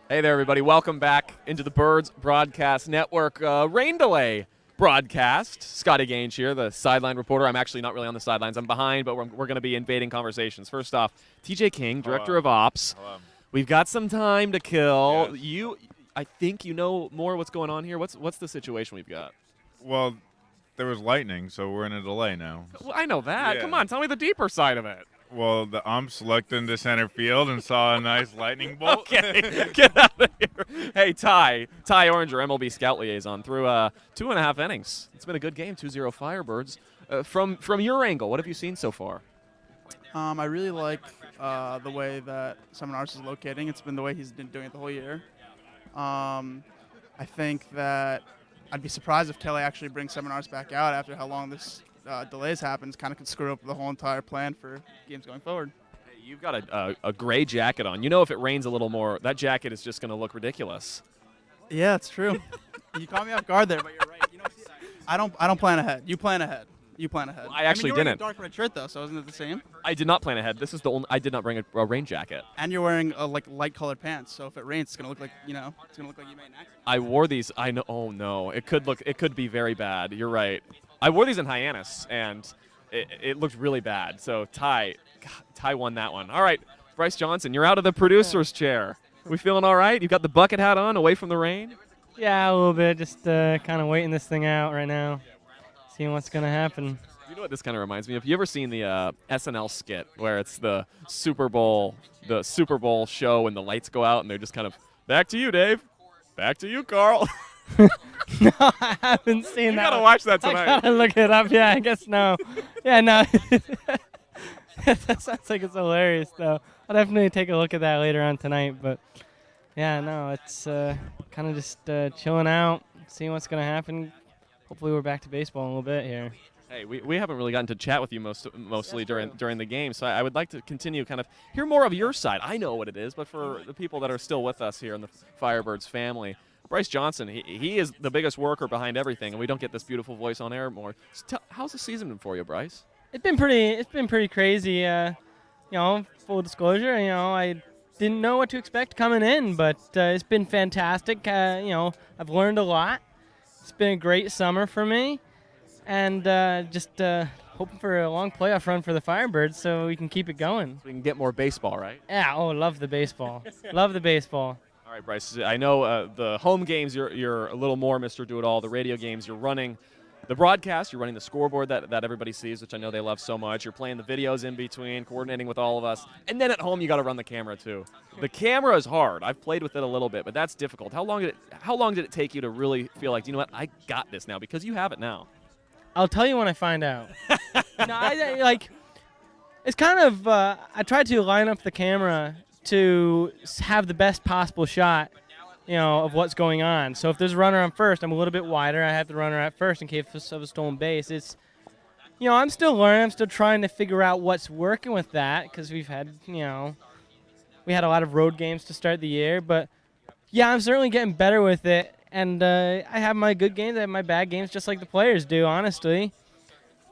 Hey there, everybody. Welcome back into the Birds Broadcast Network rain delay broadcast. Scotty Gaines here, the sideline reporter. I'm actually not really on the sidelines. I'm behind, but we're going to be invading conversations. First off, TJ King, Director of Ops. Hello. We've got some time to kill. Yes. I think you know more what's going on here. What's the situation we've got? Well, there was lightning, so we're in a delay now. Well, I know that. Yeah. Come on, tell me the deeper side of it. Well, the umps looked into center field and saw a nice lightning bolt. Okay, get out of here. Hey, Ty Oranger, MLB Scout Liaison, through 2.5 innings. It's been a good game, 2-0 Firebirds. From your angle, what have you seen so far? I really like the way that Seminars is locating. It's been the way he's been doing it the whole year. I think that I'd be surprised if Kelly actually brings Seminars back out after how long this delays happens. Kind of could screw up the whole entire plan for games going forward. Hey, you've got a gray jacket on. You know if it rains a little more, that jacket is just going to look ridiculous. Yeah, it's true. You caught me off guard there, but you're right. You know, I don't plan ahead. You plan ahead. You plan ahead. Well, I actually you're wearing didn't. a dark red shirt though, so isn't it the same? I did not plan ahead. This is the only. I did not bring a rain jacket. And you're wearing light colored pants, so if it rains, it's gonna look like it's gonna look like you made an accident. I wore these. I know. Oh no, it could be very bad. You're right. I wore these in Hyannis, and it looked really bad. So Ty won that one. All right, Bryce Johnson, you're out of the producer's chair. We feeling all right? You got the bucket hat on, away from the rain? Yeah, a little bit. Just kind of waiting this thing out right now, seeing what's gonna happen. You know what this kind of reminds me of? You ever seen the SNL skit where it's the Super Bowl show and the lights go out and they're just kind of, back to you, Dave. Back to you, Carl. No, I haven't seen You that. gotta watch that tonight. I gotta look it up. Yeah, I guess no. Yeah, no. That sounds like it's hilarious, though. I'll definitely take a look at that later on tonight. But yeah, no, it's kind of just chilling out, seeing what's gonna happen. Hopefully, we're back to baseball in a little bit here. Hey, we haven't really gotten to chat with you mostly during the game, so I would like to continue kind of hear more of your side. I know what it is, but for the people that are still with us here in the Firebirds family, Bryce Johnson, he is the biggest worker behind everything, and we don't get this beautiful voice on air more. So how's the season been for you, Bryce? It's been pretty crazy. Full disclosure, I didn't know what to expect coming in, but it's been fantastic. I've learned a lot. It's been a great summer for me. And just hoping for a long playoff run for the Firebirds so we can keep it going. So we can get more baseball, right? Yeah, love the baseball. Love the baseball. All right, Bryce, I know the home games you're a little more Mr. Do-It-All. The radio games, you're running the broadcast, you're running the scoreboard that everybody sees, which I know they love so much. You're playing the videos in between, coordinating with all of us. And then at home, you got to run the camera, too. The camera is hard. I've played with it a little bit, but that's difficult. How long did it take you to really feel like, you know what, I got this now? Because you have it now. I'll tell you when I find out. No, it's kind of, I tried to line up the camera to have the best possible shot, of what's going on. So if there's a runner on first, I'm a little bit wider. I have the runner at first in case of a stolen base. It's, I'm still learning. I'm still trying to figure out what's working with that because we've had, we had a lot of road games to start the year. But, yeah, I'm certainly getting better with it. And I have my good games. I have my bad games just like the players do, honestly.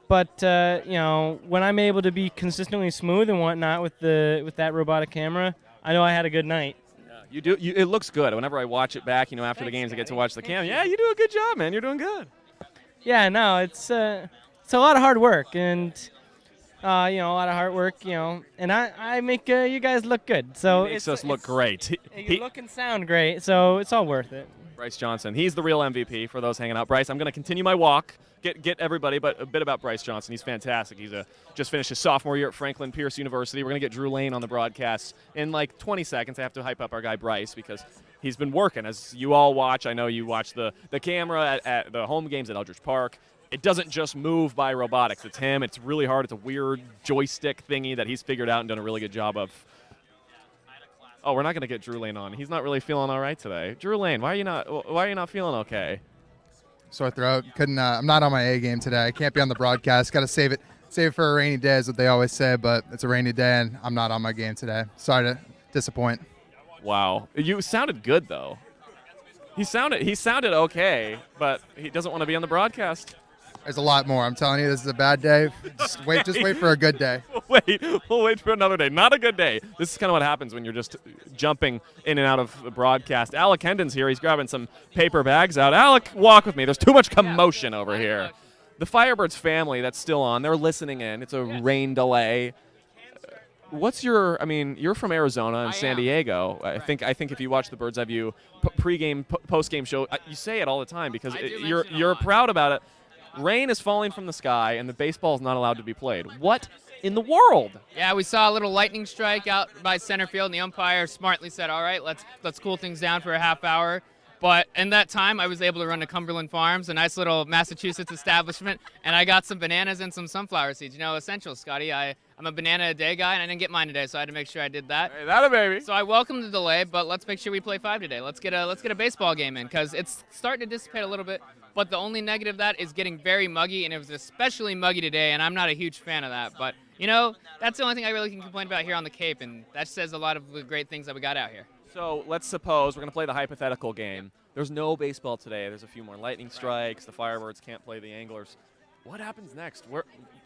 But, when I'm able to be consistently smooth and whatnot with that robotic camera, I know I had a good night. You do. It looks good. Whenever I watch it back, after the games, I get to watch the camera. Yeah, you do a good job, man. You're doing good. Yeah, no, it's a lot of hard work, and a lot of hard work, and I make you guys look good. So He makes us look great. You look and sound great, so it's all worth it. Bryce Johnson, he's the real MVP for those hanging out. Bryce, I'm going to continue my walk, get everybody, but a bit about Bryce Johnson. He's fantastic. He's just finished his sophomore year at Franklin Pierce University. We're going to get Drew Lane on the broadcast in like 20 seconds. I have to hype up our guy Bryce because he's been working. As you all watch, I know you watch the camera at the home games at Eldridge Park. It doesn't just move by robotics. It's him. It's really hard. It's a weird joystick thingy that he's figured out and done a really good job of. Oh, we're not going to get Drew Lane on. He's not really feeling all right today. Drew Lane, why are you not feeling okay? Sore throat. Couldn't. I'm not on my A game today. I can't be on the broadcast. Got to save it for a rainy day, is what they always say. But it's a rainy day, and I'm not on my game today. Sorry to disappoint. Wow, you sounded good though. He sounded okay, but he doesn't want to be on the broadcast. There's a lot more. I'm telling you, this is a bad day. Just wait for a good day. We'll wait for another day. Not a good day. This is kind of what happens when you're just jumping in and out of the broadcast. Alec Hendon's here. He's grabbing some paper bags out. Alec, walk with me. There's too much commotion over here. The Firebirds family that's still on, they're listening in. It's a rain delay. You're from Arizona and San Diego. I think if you watch the Bird's Eye View pregame, postgame show, you say it all the time because you're proud about it. Rain is falling from the sky, and the baseball is not allowed to be played. What in the world? Yeah, we saw a little lightning strike out by center field, and the umpire smartly said, all right, let's cool things down for a half hour. But in that time, I was able to run to Cumberland Farms, a nice little Massachusetts establishment, and I got some bananas and some sunflower seeds. Essential, Scotty. I'm a banana a day guy, and I didn't get mine today, so I had to make sure I did that. Hey, that a baby. So I welcome the delay, but let's make sure we play 5 today. Let's get a baseball game in because it's starting to dissipate a little bit. But the only negative of that is getting very muggy, and it was especially muggy today, and I'm not a huge fan of that. But, that's the only thing I really can complain about here on the Cape, and that says a lot of the great things that we got out here. So let's suppose we're going to play the hypothetical game. There's no baseball today. There's a few more lightning strikes. The Firebirds can't play the Anglers. What happens next?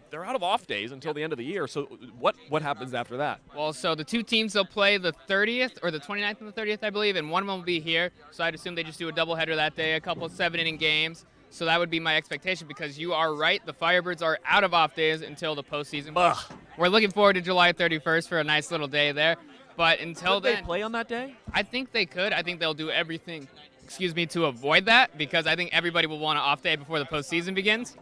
They're out of off days until the end of the year. So what happens after that? Well, so the two teams, they'll play the 30th or the 29th and the 30th, I believe, and one of them will be here. So I'd assume they just do a doubleheader that day, a couple of 7-inning games. So that would be my expectation because you are right. The Firebirds are out of off days until the postseason. Ugh. We're looking forward to July 31st for a nice little day there. But until then, they play on that day? I think they could. I think they'll do everything, to avoid that because I think everybody will want an off day before the postseason begins.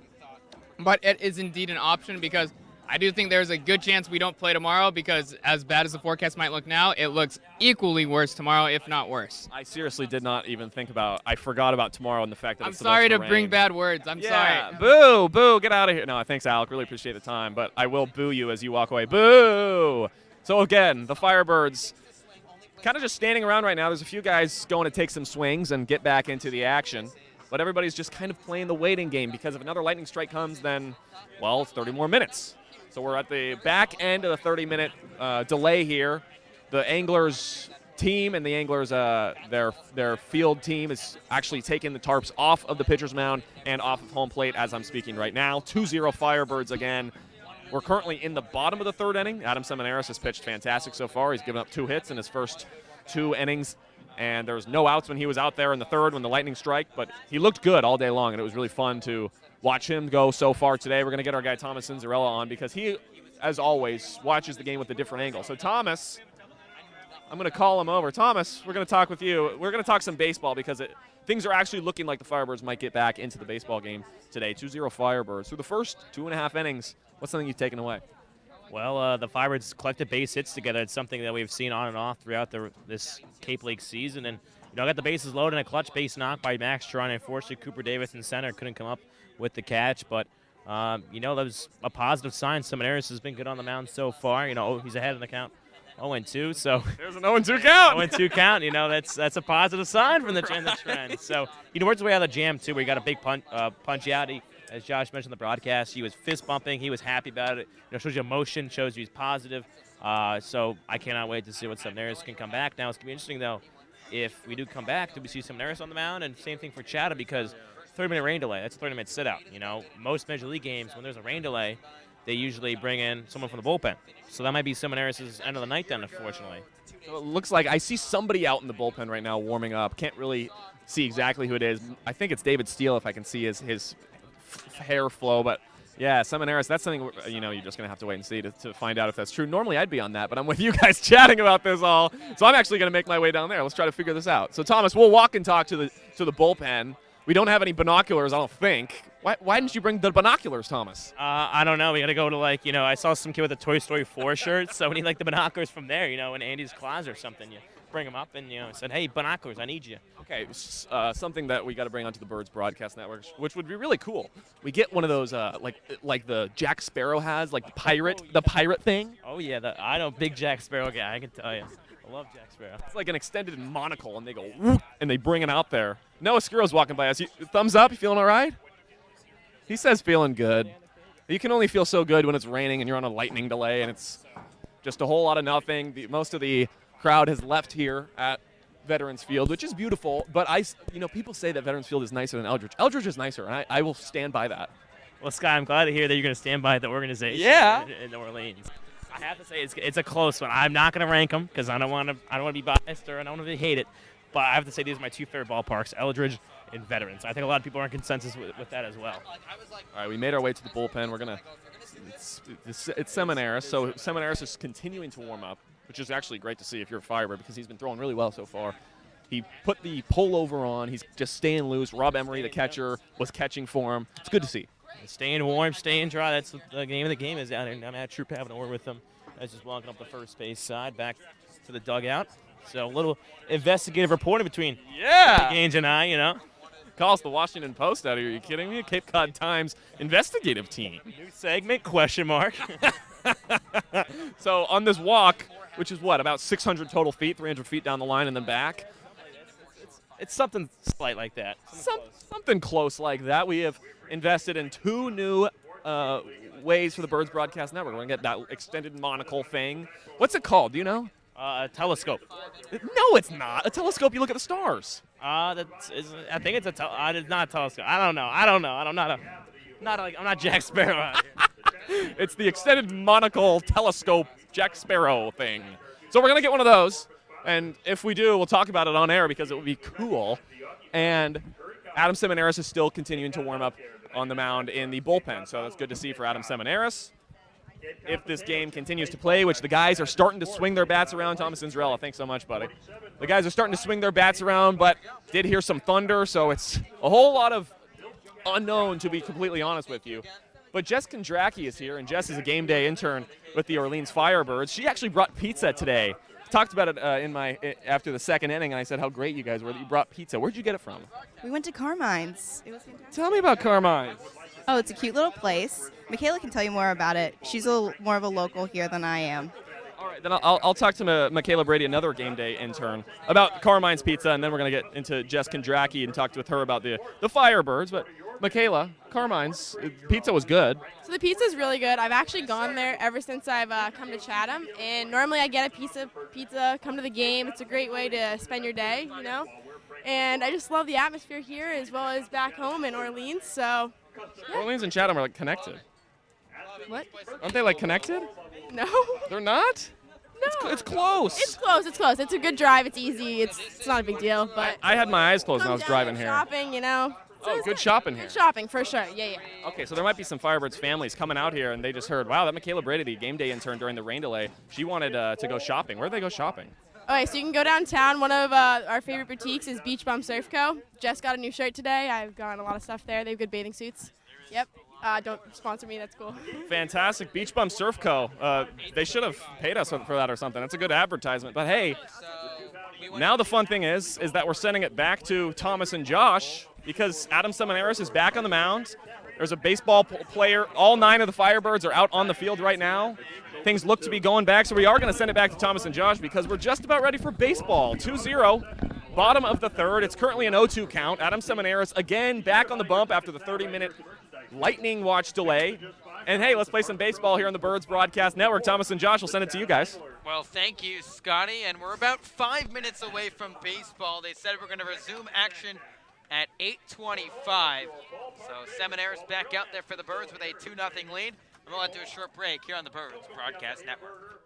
But it is indeed an option because I do think there's a good chance we don't play tomorrow because as bad as the forecast might look now, it looks equally worse tomorrow, if not worse. I seriously did not even think about – I forgot about tomorrow and the fact that I'm it's sorry supposed to to bring rain. bad words. I'm sorry. Boo, get out of here. No, thanks, Alec. Really appreciate the time. But I will boo you as you walk away. Boo! So, again, the Firebirds kind of just standing around right now. There's a few guys going to take some swings and get back into the action. But everybody's just kind of playing the waiting game because if another lightning strike comes, then, well, it's 30 more minutes. So we're at the back end of the 30-minute delay here. The Anglers team and the Anglers, their field team is actually taking the tarps off of the pitcher's mound and off of home plate as I'm speaking right now. 2-0 Firebirds again. We're currently in the bottom of the third inning. Adam Seminaris has pitched fantastic so far. He's given up 2 hits in his first 2 innings. And there was no outs when he was out there in the third when the lightning strike. But he looked good all day long, and it was really fun to watch him go so far today. We're going to get our guy Thomas Cinzarella on because he, as always, watches the game with a different angle. So, Thomas, I'm going to call him over. Thomas, we're going to talk with you. We're going to talk some baseball because things are actually looking like the Firebirds might get back into the baseball game today. 2-0 Firebirds. Through the first 2.5 innings, what's something you've taken away? Well, the Firebirds collected base hits together. It's something that we've seen on and off throughout this Cape League season. And, got the bases loaded and a clutch base knock by Max Strong. Unfortunately, Cooper Davis in center couldn't come up with the catch. But, that was a positive sign. Seminaris has been good on the mound so far. He's ahead in the count 0-2, so there's an 0-2 count. 0-2 count. You know, that's a positive sign from the trend. So he worked his way out of the jam too, where he got a big punch out. As Josh mentioned in the broadcast, he was fist bumping. He was happy about it. You know, shows you emotion, shows you he's positive. So I cannot wait to see what Semineris can come back. Now it's gonna be interesting though. If we do come back, do we see Semineris on the mound? And same thing for Chatham, because 30-minute rain delay. That's a 30-minute sit-out. You know, most Major League games, when there's a rain delay, they usually bring in someone from the bullpen. So that might be Semineris' end of the night then, unfortunately. So it looks like I see somebody out in the bullpen right now warming up. Can't really see exactly who it is. I think it's David Steele if I can see his hair flow. But, yeah, Semineris, that's something, you know, you're just going to have to wait and see to find out if that's true. Normally I'd be on that, but I'm with you guys chatting about this all. So I'm actually going to make my way down there. Let's try to figure this out. So, Thomas, we'll walk and talk to the bullpen. We don't have any binoculars, I don't think. Why didn't you bring the binoculars, Thomas? I don't know. We got to go to, like, you know, I saw some kid with a Toy Story 4 shirt, so we need, like, the binoculars from there, you know, in Andy's closet or something. You bring them up and, you know, said, hey, binoculars, I need you. Okay, something that we got to bring onto the Birds Broadcast Network, which would be really cool. We get one of those, like the Jack Sparrow has, like the pirate thing. Oh, yeah. I know, big Jack Sparrow guy, I can tell you. I love Jack Sparrow. It's like an extended monocle, and they go, whoop, and they bring it out there. Noah Skiro's walking by us. Thumbs up, you feeling all right? He says feeling good. You can only feel so good when it's raining and you're on a lightning delay, and it's just a whole lot of nothing. Most of the crowd has left here at Veterans Field, which is beautiful, but people say that Veterans Field is nicer than Eldridge. Eldridge is nicer, and I will stand by that. Well, Scott, I'm glad to hear that you're going to stand by the organization in New Orleans. I have to say it's a close one. I'm not going to rank them because I don't want to be biased or I don't want to hate it. But I have to say these are my two favorite ballparks, Eldridge and Veterans. I think a lot of people are in consensus with that as well. All right, we made our way to the bullpen. It's Semineris, so Semineris is continuing to warm up, which is actually great to see if you're a Firebird because he's been throwing really well so far. He put the pullover on. He's just staying loose. Rob Emery, the catcher, was catching for him. It's good to see. Staying warm, staying dry. That's what the name of the game is out here. I'm at Troop having a word with him. I was just walking up the first base side back to the dugout. So a little investigative reporting between Gage and I, you know. Calls the Washington Post out here. Are you kidding me? Cape Cod Times investigative team. New segment, question mark. So on this walk, which is what, about 600 total feet, 300 feet down the line and then back? It's something slight like that. Something close like that. We have invested in 2 new ways for the Birds Broadcast Network. We're going to get that extended monocle thing. What's it called? Do you know? A telescope. No, it's not. A telescope, you look at the stars. I think it's it's not a telescope. I don't know. I'm not Jack Sparrow. It's the extended monocle telescope Jack Sparrow thing. So we're going to get one of those. And if we do, we'll talk about it on air because it would be cool. And Adam Semineris is still continuing to warm up on the mound in the bullpen. So that's good to see for Adam Semineris. If this game continues to play, which the guys are starting to swing their bats around. Thomas Inzarella, thanks so much, buddy. The guys are starting to swing their bats around, but did hear some thunder, so it's a whole lot of unknown, to be completely honest with you. But Jess Kondracki is here, and Jess is a game day intern with the Orleans Firebirds. She actually brought pizza today. Talked about it after the second inning, and I said how great you guys were that you brought pizza. Where'd you get it from? We went to Carmine's. It was fantastic. Tell me about Carmine's. Oh, it's a cute little place. Michaela can tell you more about it. She's more of a local here than I am. All right, then I'll talk to Michaela Brady, another game day intern, about Carmine's Pizza, and then we're going to get into Jess Kondracki and talk with her about the Firebirds. But Michaela, Carmine's pizza was good. So the pizza's really good. I've actually gone there ever since I've come to Chatham, and normally I get a piece of pizza, come to the game. It's a great way to spend your day, you know. And I just love the atmosphere here as well as back home in Orleans. So yeah. Orleans and Chatham are like connected. What? Aren't they like connected? No. They're not? No. It's close. It's close. It's close. It's a good drive. It's easy. It's not a big deal. But I had my eyes closed when I was driving here. Shopping, you know. Oh, good shopping here. Good shopping for sure. Yeah. Okay, so there might be some Firebirds families coming out here, and they just heard, wow, that Michaela Brady, the game day intern during the rain delay, she wanted to go shopping. Where'd they go shopping? Okay, so you can go downtown. One of our favorite boutiques is Beach Bum Surf Co. Jess got a new shirt today. I've got a lot of stuff there. They have good bathing suits. Yep. Don't sponsor me. That's cool. Fantastic. Beach Bum Surf Co. They should have paid us for that or something. That's a good advertisement. But, hey, now the fun thing is that we're sending it back to Thomas and Josh because Adam Semineris is back on the mound. There's a baseball player. All 9 of the Firebirds are out on the field right now. Things look to be going back, so we are going to send it back to Thomas and Josh because we're just about ready for baseball. 2-0, bottom of the third. It's currently an 0-2 count. Adam Seminaris again back on the bump after the 30-minute lightning watch delay. And hey, let's play some baseball here on the Birds Broadcast Network. Thomas and Josh will send it to you guys. Well, thank you, Scotty. And we're about 5 minutes away from baseball. They said we're going to resume action at 8:25. So Seminaris back out there for the Birds with a 2-0 lead. And we'll head to a short break here on the Birds Broadcast Network.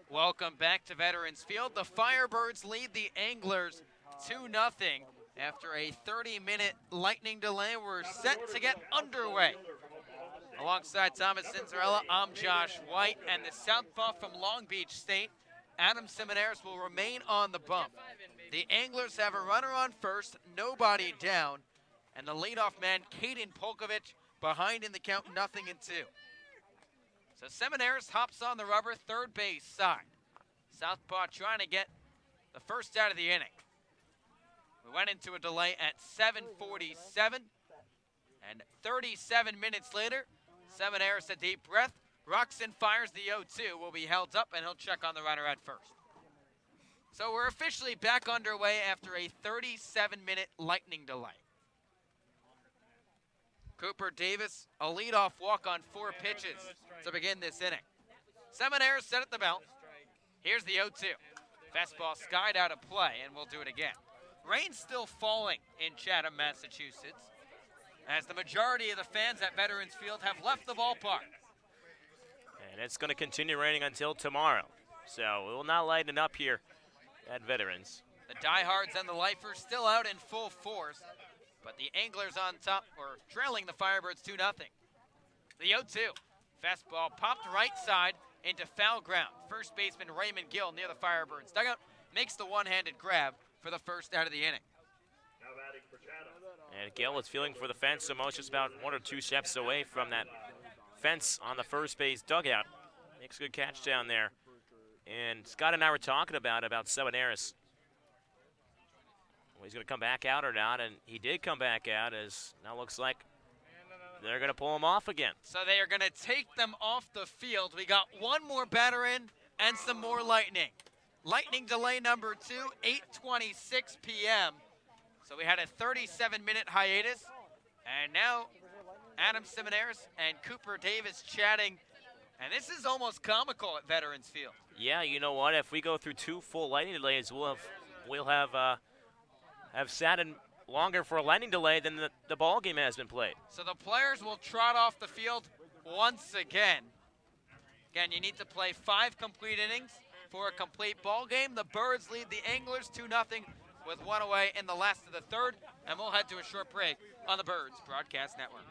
Welcome back to Veterans Field. The Firebirds lead the Anglers 2-0 after a 30-minute lightning delay. We're set to get underway. Alongside Thomas Cinderella, I'm Josh White, and the southpaw from Long Beach State, Adam Seminaris, will remain on the bump. The Anglers have a runner on first, nobody down, and the leadoff man, Caden Polkovich, behind in the count, 0-2. So Seminaris hops on the rubber, third base side. Southpaw trying to get the first out of the inning. We went into a delay at 7:47, and 37 minutes later, Seminaris a deep breath. Ruxin fires the 0-2, will be held up, and he'll check on the runner at first. So we're officially back underway after a 37-minute lightning delay. Cooper Davis, a leadoff walk on 4 pitches to begin this inning. Seminaris set at the belt. Here's the 0-2. Fastball skied out of play, and we'll do it again. Rain's still falling in Chatham, Massachusetts, as the majority of the fans at Veterans Field have left the ballpark. And it's going to continue raining until tomorrow. So we will not lighten up here at Veterans. The diehards and the lifers still out in full force, but the Anglers on top, or trailing the Firebirds 2-0. The 0-2. Fastball popped right side into foul ground. First baseman Raymond Gill near the Firebirds dugout makes the one-handed grab for the first out of the inning. And Gill is feeling for the fence, almost just about 1 or 2 steps away from that fence on the first base dugout. Makes a good catch down there. And Scott and I were talking about Semineris. Well, he's going to come back out or not, and he did come back out, as now looks like they're going to pull him off again. So they are going to take them off the field. We got one more batter in and some more lightning. Lightning delay number 2, 8:26 p.m. So we had a 37-minute hiatus, and now Adam Semineris and Cooper Davis chatting, and this is almost comical at Veterans Field. Yeah, you know what? If we go through 2 full lightning delays, we'll have sat in longer for a lightning delay than the ball game has been played. So the players will trot off the field once again. Again, you need to play 5 complete innings for a complete ball game. The Birds lead the Anglers 2-0 with 1 away in the last of the 3rd, and we'll head to a short break on the Birds Broadcast Network.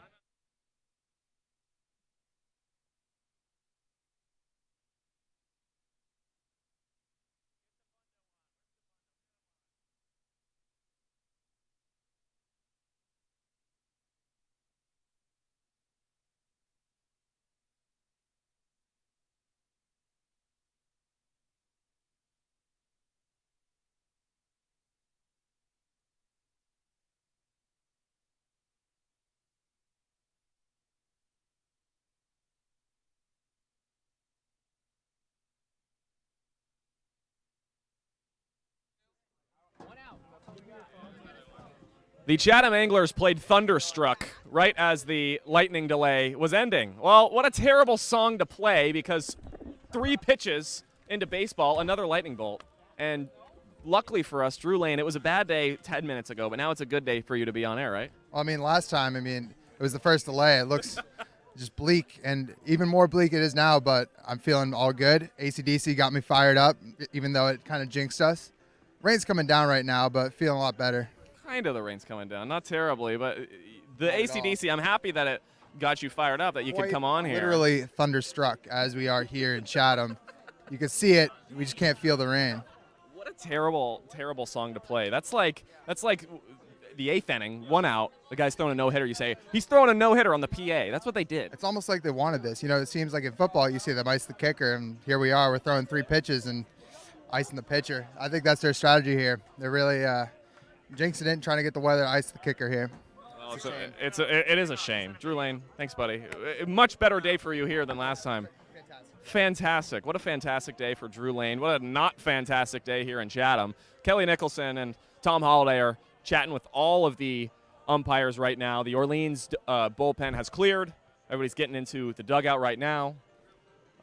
The Chatham Anglers played Thunderstruck right as the lightning delay was ending. Well, what a terrible song to play, because 3 pitches into baseball, another lightning bolt. And luckily for us, Drew Lane, it was a bad day 10 minutes ago, but now it's a good day for you to be on air, right? Well, I mean, last time, it was the first delay. It looks just bleak, and even more bleak it is now, but I'm feeling all good. AC/DC got me fired up, even though it kind of jinxed us. Rain's coming down right now, but feeling a lot better. Kind of the rain's coming down. Not terribly, but the Not at AC/DC, I'm happy that it got you fired up, that you could come on here. Literally thunderstruck as we are here in Chatham. You can see it. We just can't feel the rain. What a terrible, terrible song to play. That's like the 8th inning, 1 out. The guy's throwing a no-hitter. You say, he's throwing a no-hitter on the PA. That's what they did. It's almost like they wanted this. It seems like in football you see them ice the kicker, and here we are. We're throwing 3 pitches and icing the pitcher. I think that's their strategy here. They're really jinxing it and trying to get the weather to ice the kicker here. Well, it is a shame. Drew Lane, thanks, buddy. A much better day for you here than last time. Fantastic. What a fantastic day for Drew Lane. What a not fantastic day here in Chatham. Kelly Nicholson and Tom Holliday are chatting with all of the umpires right now. The Orleans bullpen has cleared. Everybody's getting into the dugout right now.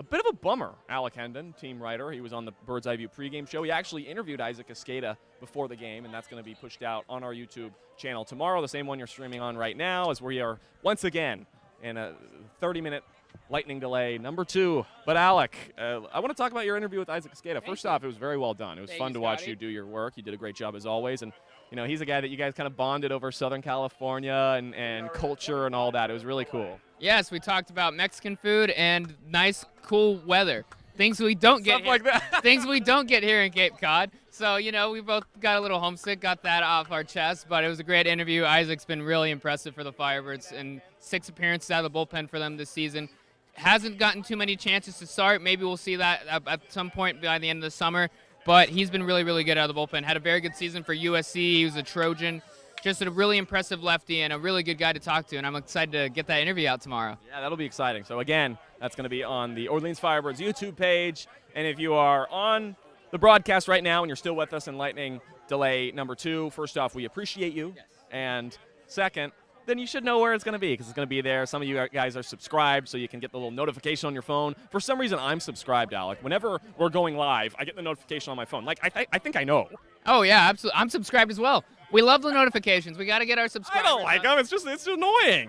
A bit of a bummer, Alec Hendon, team writer. He was on the Bird's Eye View pregame show. He actually interviewed Isaac Escada before the game, and that's going to be pushed out on our YouTube channel tomorrow, the same one you're streaming on right now, as we are once again in a 30-minute lightning delay, number 2. But Alec, I want to talk about your interview with Isaac Escada. First off, it was very well done. It was fun to watch you do your work. You did a great job as always, and he's a guy that you guys kind of bonded over Southern California and culture and all that. It was really cool. Yes, we talked about Mexican food and nice, cool weather. Things we don't get here. Like that. Things we don't get here in Cape Cod. So, we both got a little homesick, got that off our chest, but it was a great interview. Isaac's been really impressive for the Firebirds, and 6 appearances out of the bullpen for them this season. Hasn't gotten too many chances to start. Maybe we'll see that at some point by the end of the summer, but he's been really, really good out of the bullpen. Had a very good season for USC. He was a Trojan. Just a really impressive lefty and a really good guy to talk to, and I'm excited to get that interview out tomorrow. Yeah, that'll be exciting. So, again, that's going to be on the Orleans Firebirds YouTube page, and if you are on the broadcast right now and you're still with us in lightning delay number 2, first off, we appreciate you, and second, then you should know where it's going to be, because it's going to be there. Some of you guys are subscribed, so you can get the little notification on your phone. For some reason, I'm subscribed, Alec. Whenever we're going live, I get the notification on my phone. Like, I think I know. Oh, yeah, absolutely. I'm subscribed as well. We love the notifications. We got to get our subscribers. I don't like them. It's annoying.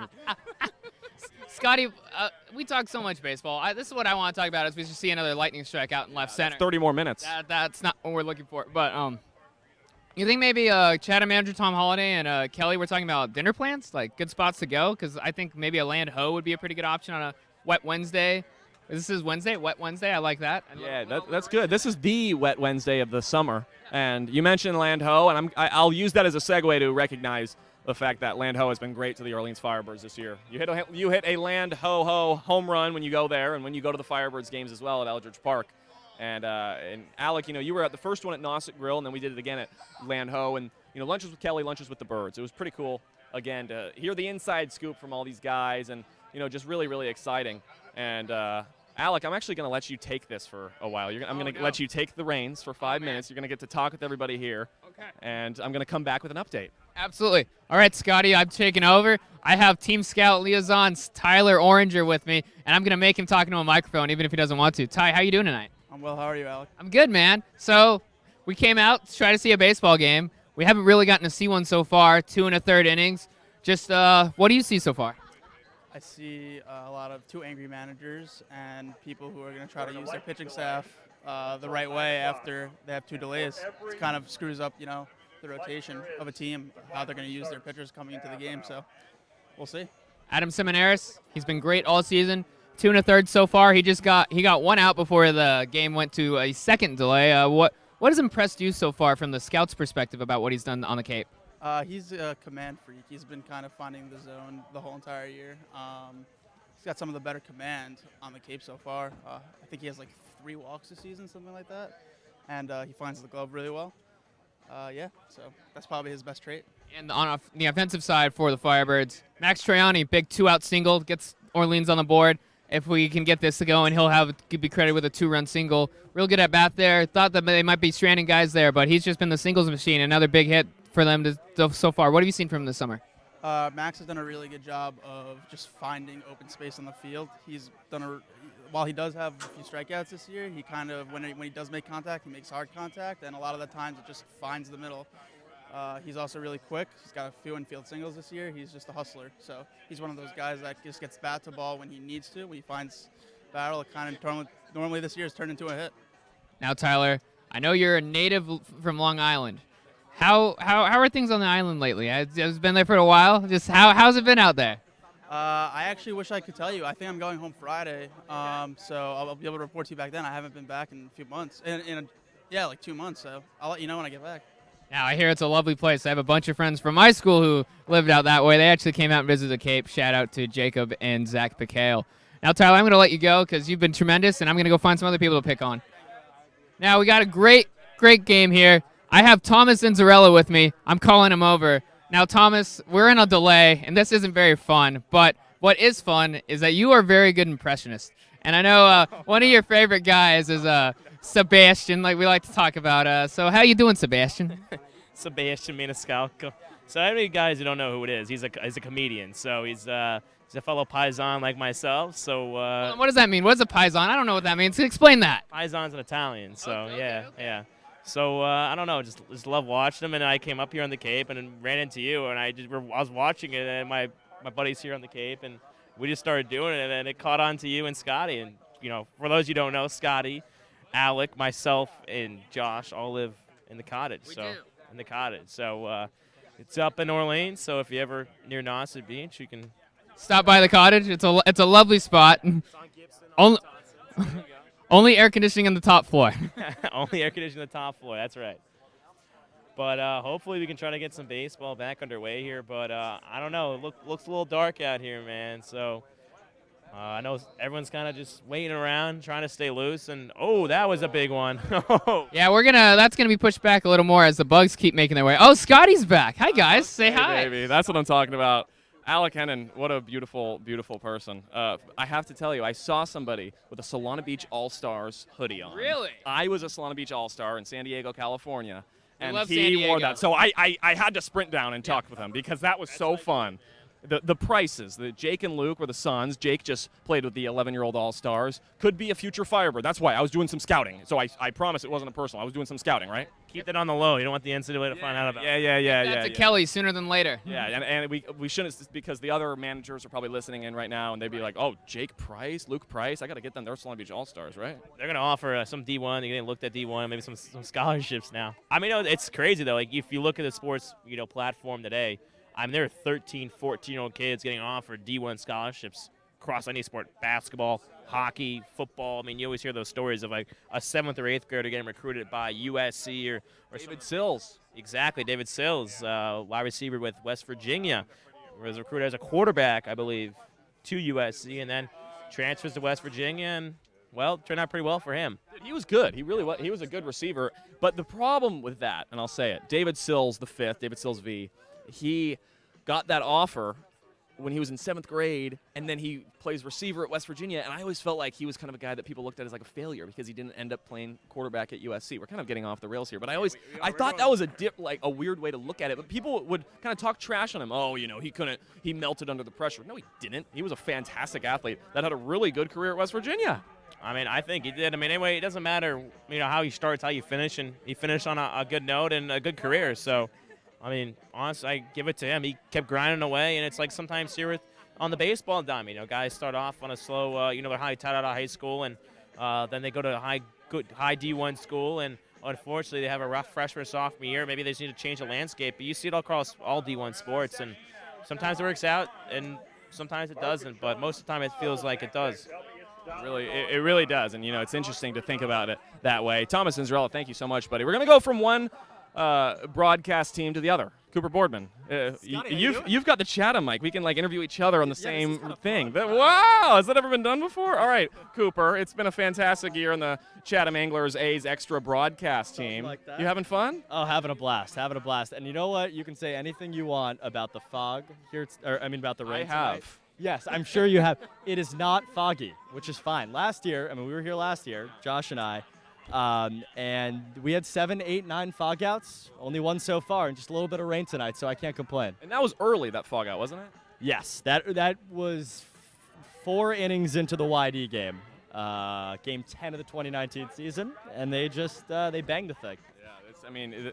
Scotty, we talk so much baseball. This is what I want to talk about is we should see another lightning strike out in left center. 30 more minutes. That's not what we're looking for. But you think maybe Chatham manager Tom Holliday and Kelly were talking about dinner plans, like good spots to go? Because I think maybe a Land Ho would be a pretty good option on a wet Wednesday. This is Wednesday, wet Wednesday. I like that. Yeah, that's good. This is the wet Wednesday of the summer. And you mentioned Land Ho, and I'll use that as a segue to recognize the fact that Land Ho has been great to the Orleans Firebirds this year. You hit a Land Ho home run when you go there, and when you go to the Firebirds games as well at Eldridge Park. And Alec, you were at the first one at Nauset Grill, and then we did it again at Land Ho, and lunches with Kelly, lunches with the Birds. It was pretty cool again to hear the inside scoop from all these guys, and just really, really exciting. And Alec, I'm actually going to let you take this for a while. I'm going to let you take the reins for 5 minutes. You're going to get to talk with everybody here. Okay. And I'm going to come back with an update. Absolutely. All right, Scotty, I'm taking over. I have Team Scout Liaisons Tyler Oranger with me, and I'm going to make him talk into a microphone even if he doesn't want to. Ty, how you doing tonight? I'm well. How are you, Alec? I'm good, man. So we came out to try to see a baseball game. We haven't really gotten to see one so far, 2 1/3 innings. Just what do you see so far? I see a lot of two angry managers and people who are going to try to use their pitching staff the right way after they have 2 delays. It kind of screws up, the rotation of a team, how they're going to use their pitchers coming into the game. So we'll see. Adam Simonaris, he's been great all season. 2 1/3 so far. He got 1 out before the game went to a second delay. What has impressed you so far from the scout's perspective about what he's done on the Cape? He's a command freak. He's been kind of finding the zone the whole entire year. He's got some of the better command on the Cape so far. I think he has like 3 walks this season, something like that. And he finds the glove really well. So that's probably his best trait. And on the offensive side for the Firebirds, Max Troiani, big 2-out single, gets Orleans on the board. If we can get this to go, and he'll be credited with a 2-run single. Real good at bat there. Thought that they might be stranding guys there, but he's just been the singles machine. Another big hit for them so far. What have you seen from him this summer? Max has done a really good job of just finding open space on the field. He's done while he does have a few strikeouts this year, he kind of, when he does make contact, he makes hard contact, and a lot of the times it just finds the middle. He's also really quick. He's got a few infield singles this year. He's just a hustler. So he's one of those guys that just gets bat to ball when he needs to. When he finds barrel, it kind of normally this year has turned into a hit. Now, Tyler, I know you're a native from Long Island. How are things on the island lately? It's been there for a while. Just how's it been out there? I actually wish I could tell you. I think I'm going home Friday, so I'll be able to report to you back then. I haven't been back in a few months, like 2 months. So I'll let you know when I get back. Now, I hear it's a lovely place. I have a bunch of friends from my school who lived out that way. They actually came out and visited the Cape. Shout out to Jacob and Zach Picail. Now, Tyler, I'm going to let you go because you've been tremendous, and I'm going to go find some other people to pick on. Now, we got a great game here. I have Thomas Inzarella with me. I'm calling him over. Now, Thomas, we're in a delay, and this isn't very fun, but what is fun is that you are a very good impressionist. And I know one of your favorite guys is Sebastian, like we like to talk about. So how you doing, Sebastian? Sebastian Maniscalco. So many guys who don't know who it is. He's a comedian, so he's a fellow Paisan like myself. So what does that mean? What is a Paisan? I don't know what that means. Explain that. Paisan's an Italian, so okay. yeah. So I don't know, just love watching them, and I came up here on the Cape and ran into you, and I was watching it, and my buddies here on the Cape, and we just started doing it, and then it caught on to you and Scotty, and for those you don't know, Scotty, Alec, myself, and Josh all live in the cottage. In the cottage. So it's up in Orleans. So if you ever near Nauset Beach, you can stop by the cottage. It's a lovely spot. Only air conditioning on the top floor. Only air conditioning on the top floor. That's right. But hopefully we can try to get some baseball back underway here. But I don't know. It looks a little dark out here, man. So I know everyone's kind of just waiting around, trying to stay loose. And, that was a big one. Yeah, that's going to be pushed back a little more as the bugs keep making their way. Oh, Scotty's back. Hi, guys. Say hi. Baby. That's what I'm talking about. Alec Hennon, what a beautiful, beautiful person. I have to tell you, I saw somebody with a Solana Beach All-Stars hoodie on. Really? I was a Solana Beach All-Star in San Diego, California. And love San he Diego. wore that. So I had to sprint down and talk with him because that was so fun. The prices, Jake and Luke were the sons. Jake just played with the 11-year-old All-Stars. Could be a future Firebird. That's why I was doing some scouting. So I promise it wasn't a personal. I was doing some scouting, right? Keep that on the low. You don't want the NCAA to find out about it. Yeah. That's a Kelly sooner than later. Yeah, and we shouldn't, because the other managers are probably listening in right now, and they'd be like, oh, Jake Price, Luke Price, I got to get them. They're Solana Beach All-Stars, right? They're going to offer some D1. They're getting looked at D1, maybe some scholarships now. I mean, it's crazy, though. Like, if you look at the sports platform today, there are 13, 14-year-old kids getting offered D1 scholarships across any sport: basketball, hockey, football. I mean, you always hear those stories of like a 7th or 8th grader getting recruited by USC or David Sills. Exactly, David Sills, wide receiver with West Virginia, was recruited as a quarterback, I believe, to USC, and then transfers to West Virginia, and well, turned out pretty well for him. He was good. He really was. He was a good receiver. But the problem with that, and I'll say it, David Sills, the 5th, David Sills V, he got that offer when he was in 7th grade, and then he plays receiver at West Virginia, and I always felt like he was kind of a guy that people looked at as like a failure because he didn't end up playing quarterback at USC. We're kind of getting off the rails here, but I thought that was a weird way to look at it, but people would kind of talk trash on him. Oh, he melted under the pressure. No, he didn't. He was a fantastic athlete that had a really good career at West Virginia. I mean, I think he did. I mean, anyway, it doesn't matter, how he starts, how you finish, and he finished on a good note and a good career. So, I mean, honestly, I give it to him. He kept grinding away, and it's like sometimes here on the baseball dime, guys start off on a slow, they're high tied out of high school, and then they go to a high D1 school, and unfortunately they have a rough freshman sophomore year. Maybe they just need to change the landscape. But you see it all across all D1 sports, and sometimes it works out, and sometimes it doesn't. But most of the time, it feels like it does. It really does, and it's interesting to think about it that way. Thomas Inzarella, thank you so much, buddy. We're going to go from one broadcast team to the other. Cooper Boardman, you've got the Chatham mic. We can interview each other on the same thing. Wow, has that ever been done before? All right, Cooper, it's been a fantastic year on the Chatham Anglers A's extra broadcast team. Like that. You having fun? Oh, having a blast. And you know what? You can say anything you want about the fog here, about the rain. I have. Tonight. Yes, I'm sure you have. It is not foggy, which is fine. Last year, we were here last year, Josh and I, and we had 7, 8, 9 fog outs. Only one so far, and just a little bit of rain tonight, so I can't complain. And that was early, that fog out, wasn't it? Yes, that was 4 innings into the YD game, game 10 of the 2019 season, and they just they banged the thing. Yeah,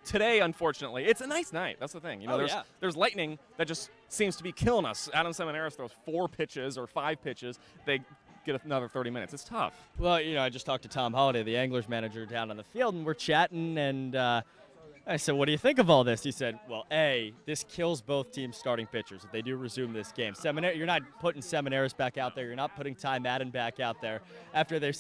today, unfortunately, it's a nice night. That's the thing. There's lightning that just seems to be killing us. Adam Seminaris throws 4 pitches or 5 pitches. They get another 30 minutes. It's tough. Well, I just talked to Tom Holliday, the Anglers manager, down on the field, and we're chatting, and I said, what do you think of all this? He said, well, this kills both teams' starting pitchers if they do resume this game. You're not putting Seminaris back out there. You're not putting Ty Madden back out there after they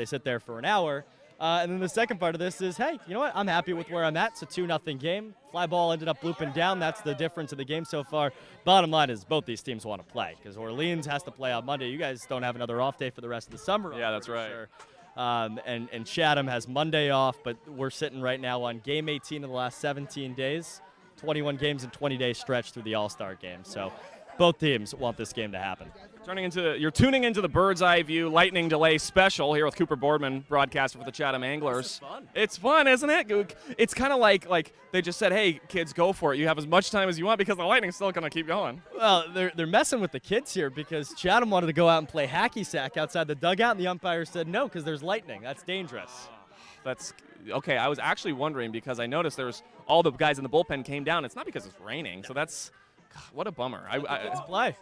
sit there for an hour. And then the second part of this is, hey, you know what? I'm happy with where I'm at. It's a 2-0 game. Fly ball ended up looping down. That's the difference of the game so far. Bottom line is both these teams want to play because Orleans has to play on Monday. You guys don't have another off day for the rest of the summer. Yeah, that's right. Sure. And Chatham has Monday off, but we're sitting right now on game 18 of the last 17 days, 21 games in 20 days stretch through the All-Star game. So both teams want this game to happen. You're tuning into the Bird's Eye View Lightning Delay Special here with Cooper Boardman, broadcaster for the Chatham Anglers. It's fun, isn't it? It's kind of like they just said, hey, kids, go for it. You have as much time as you want because the Lightning's still going to keep going. Well, they're messing with the kids here because Chatham wanted to go out and play hacky sack outside the dugout, and the umpire said no because there's lightning. That's dangerous. That's okay. I was actually wondering because I noticed there's all the guys in the bullpen came down. It's not because it's raining, so that's what a bummer. Let's play.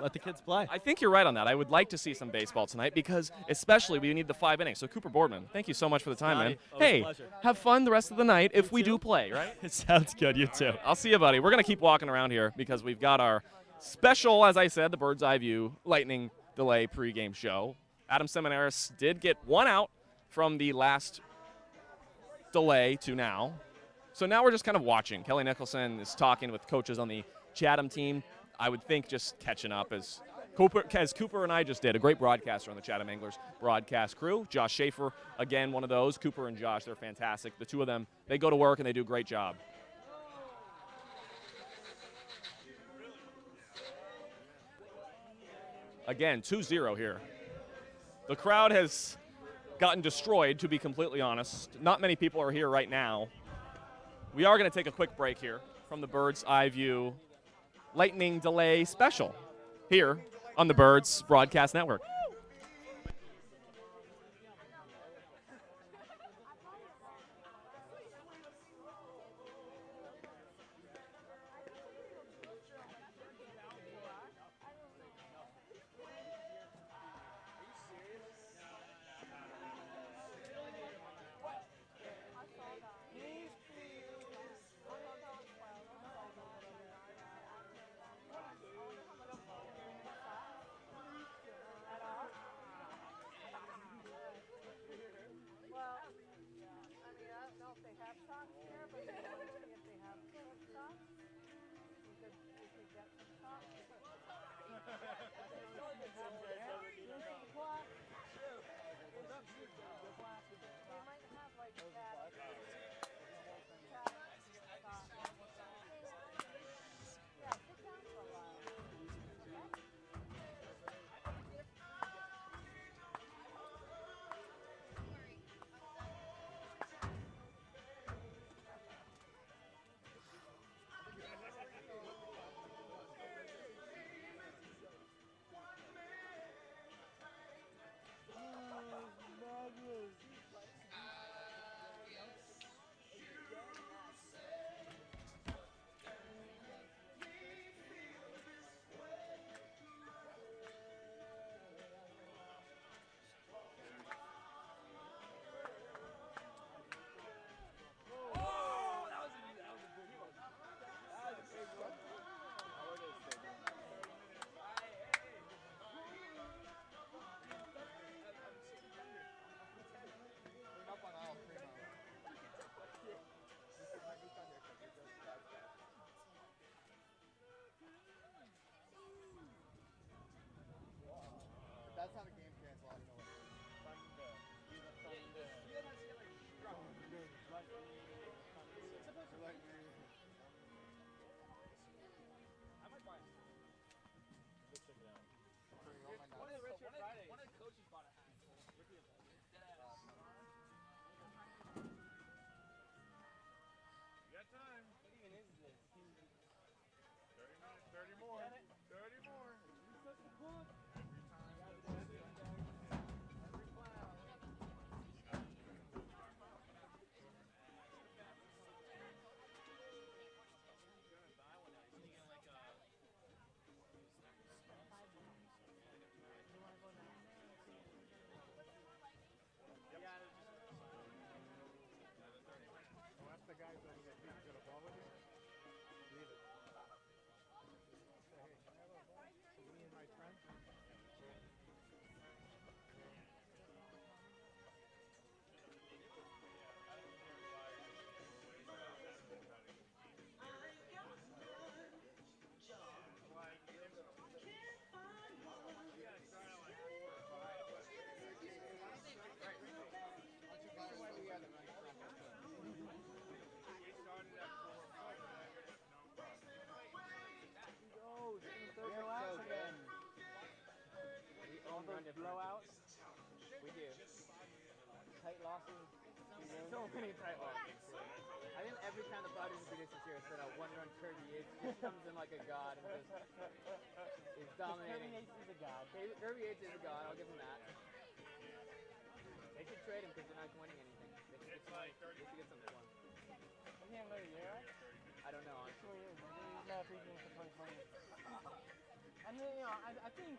Let the kids play. I think you're right on that. I would like to see some baseball tonight because especially we need the 5 innings. So Cooper Boardman, thank you so much for the time, man. Hey, have fun the rest of the night if we do play, right? It sounds good. You too. I'll see you, buddy. We're going to keep walking around here because we've got our special, as I said, the Bird's Eye View Lightning Delay pregame show. Adam Seminaris did get 1 out from the last delay to now. So now we're just kind of watching. Kelly Nicholson is talking with coaches on the Chatham team. I would think just catching up as Cooper and I just did. A great broadcaster on the Chatham Anglers broadcast crew. Josh Schaefer, again, one of those. Cooper and Josh, they're fantastic. The two of them, they go to work and they do a great job. Again, 2-0 here. The crowd has gotten destroyed, to be completely honest. Not many people are here right now. We are going to take a quick break here from the Bird's Eye View Lightning Delay Special here on the Birds Broadcast Network. That's not a game cancel. I don't know what One of the coaches bought a hat. You got time. What even is this? 30 minutes, 30 more. 30 more. That's the guys that get a ball with you. Leave it. Say, hey, can I have a ball? So me and my friend. Blowouts. We do. Tight losses. So many tight losses. I think every time the Padres beat us this year, it's been a one-run Kirby Yates. Just comes in like a god and just is dominating. Kirby Yates is a god. Kirby Yates is a god. I'll give him that. They should trade him because they're not winning anything. They should get something for him. Is he another year? I don't know, honestly. He's not free agent for 2020. And then, I think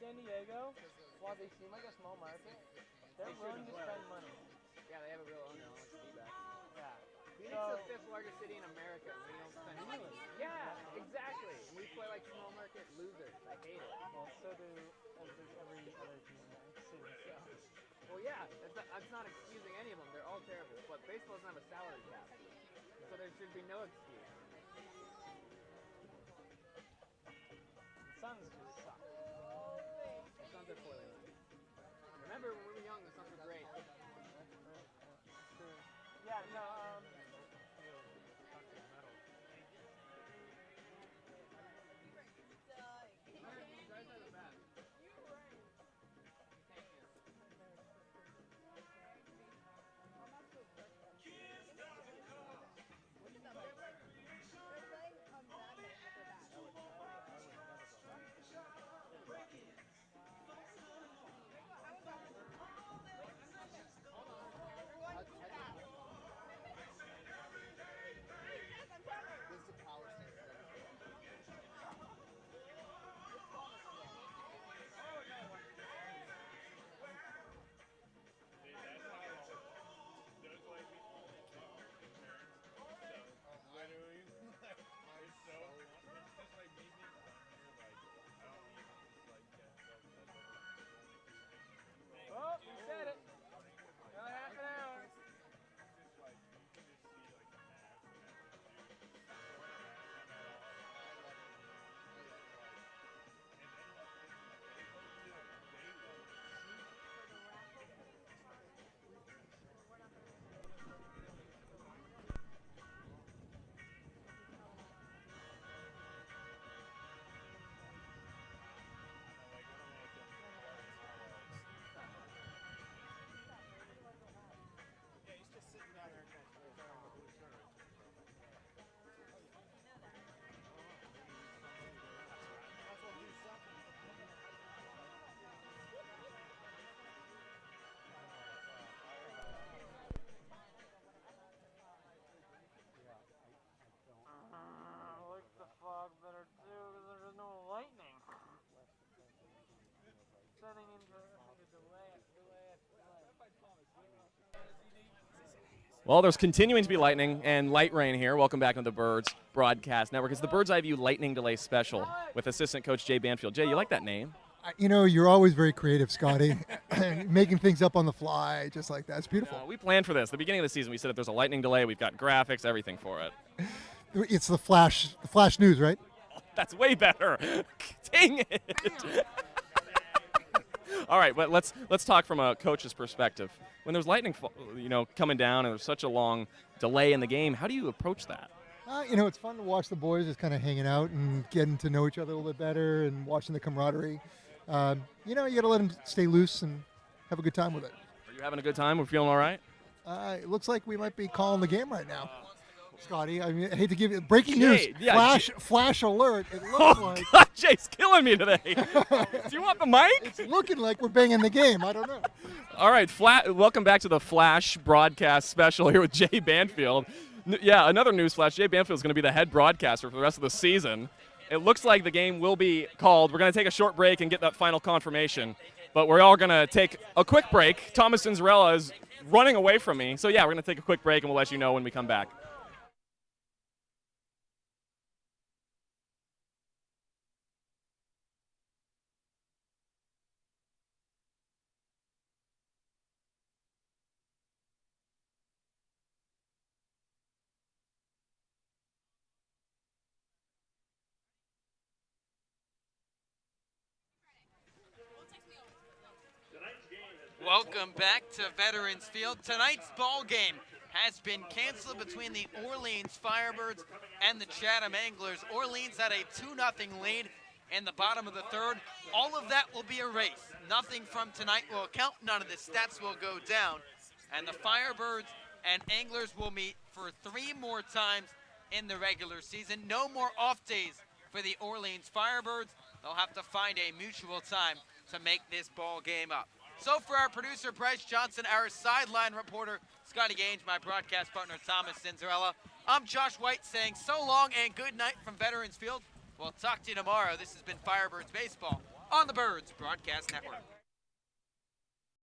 San Diego, while they seem like a small market, they're willing to spend money. Yeah, they have a real owner. I'll let you back. Yeah. Phoenix is the fifth largest city in America, and we don't spend money. Yeah, exactly. And we play like small market losers. I hate it. Well, so do every other team in the city. Well, yeah, that's not excusing any of them. They're all terrible. But baseball doesn't have a salary cap, so there should be no excuse. The Suns just suck. The Suns are poorly run. Remember, when we were young, the Suns were great. Yeah, no, Well, there's continuing to be lightning and light rain here. Welcome back to the Birds Broadcast Network. It's the Bird's Eye View Lightning Delay Special with assistant coach Jay Banfield. Jay, you like that name? You know, you're always very creative, Scotty. Making things up on the fly, just like that. It's beautiful. We planned for this. The beginning of the season, we said if there's a lightning delay, we've got graphics, everything for it. It's the flash news, right? That's way better. Dang it. All right, but let's talk from a coach's perspective. When there's lightning, coming down, and there's such a long delay in the game, how do you approach that? It's fun to watch the boys just kind of hanging out and getting to know each other a little bit better and watching the camaraderie. You got to let them stay loose and have a good time with it. Are you having a good time? We're feeling all right? It looks like we might be calling the game right now. Scotty, I mean, I hate to give you breaking news. Yeah, flash alert. It looks like. God, Jay's killing me today. Do you want the mic? It's looking like we're banging the game. I don't know. All right, welcome back to the Flash broadcast special here with Jay Banfield. Yeah, another news flash. Jay Banfield is going to be the head broadcaster for the rest of the season. It looks like the game will be called. We're going to take a short break and get that final confirmation. But we're all going to take a quick break. Thomas Cinzarella is running away from me. So, yeah, we're going to take a quick break, and we'll let you know when we come back. Welcome back to Veterans Field. Tonight's ball game has been canceled between the Orleans Firebirds and the Chatham Anglers. Orleans had a 2-0 lead in the bottom of the third. All of that will be erased. Nothing from tonight will count. None of the stats will go down. And the Firebirds and Anglers will meet for 3 more times in the regular season. No more off days for the Orleans Firebirds. They'll have to find a mutual time to make this ball game up. So for our producer, Bryce Johnson, our sideline reporter, Scotty Gage, my broadcast partner, Thomas Cinzarella, I'm Josh White saying so long and good night from Veterans Field. We'll talk to you tomorrow. This has been Firebirds Baseball on the Birds Broadcast Network.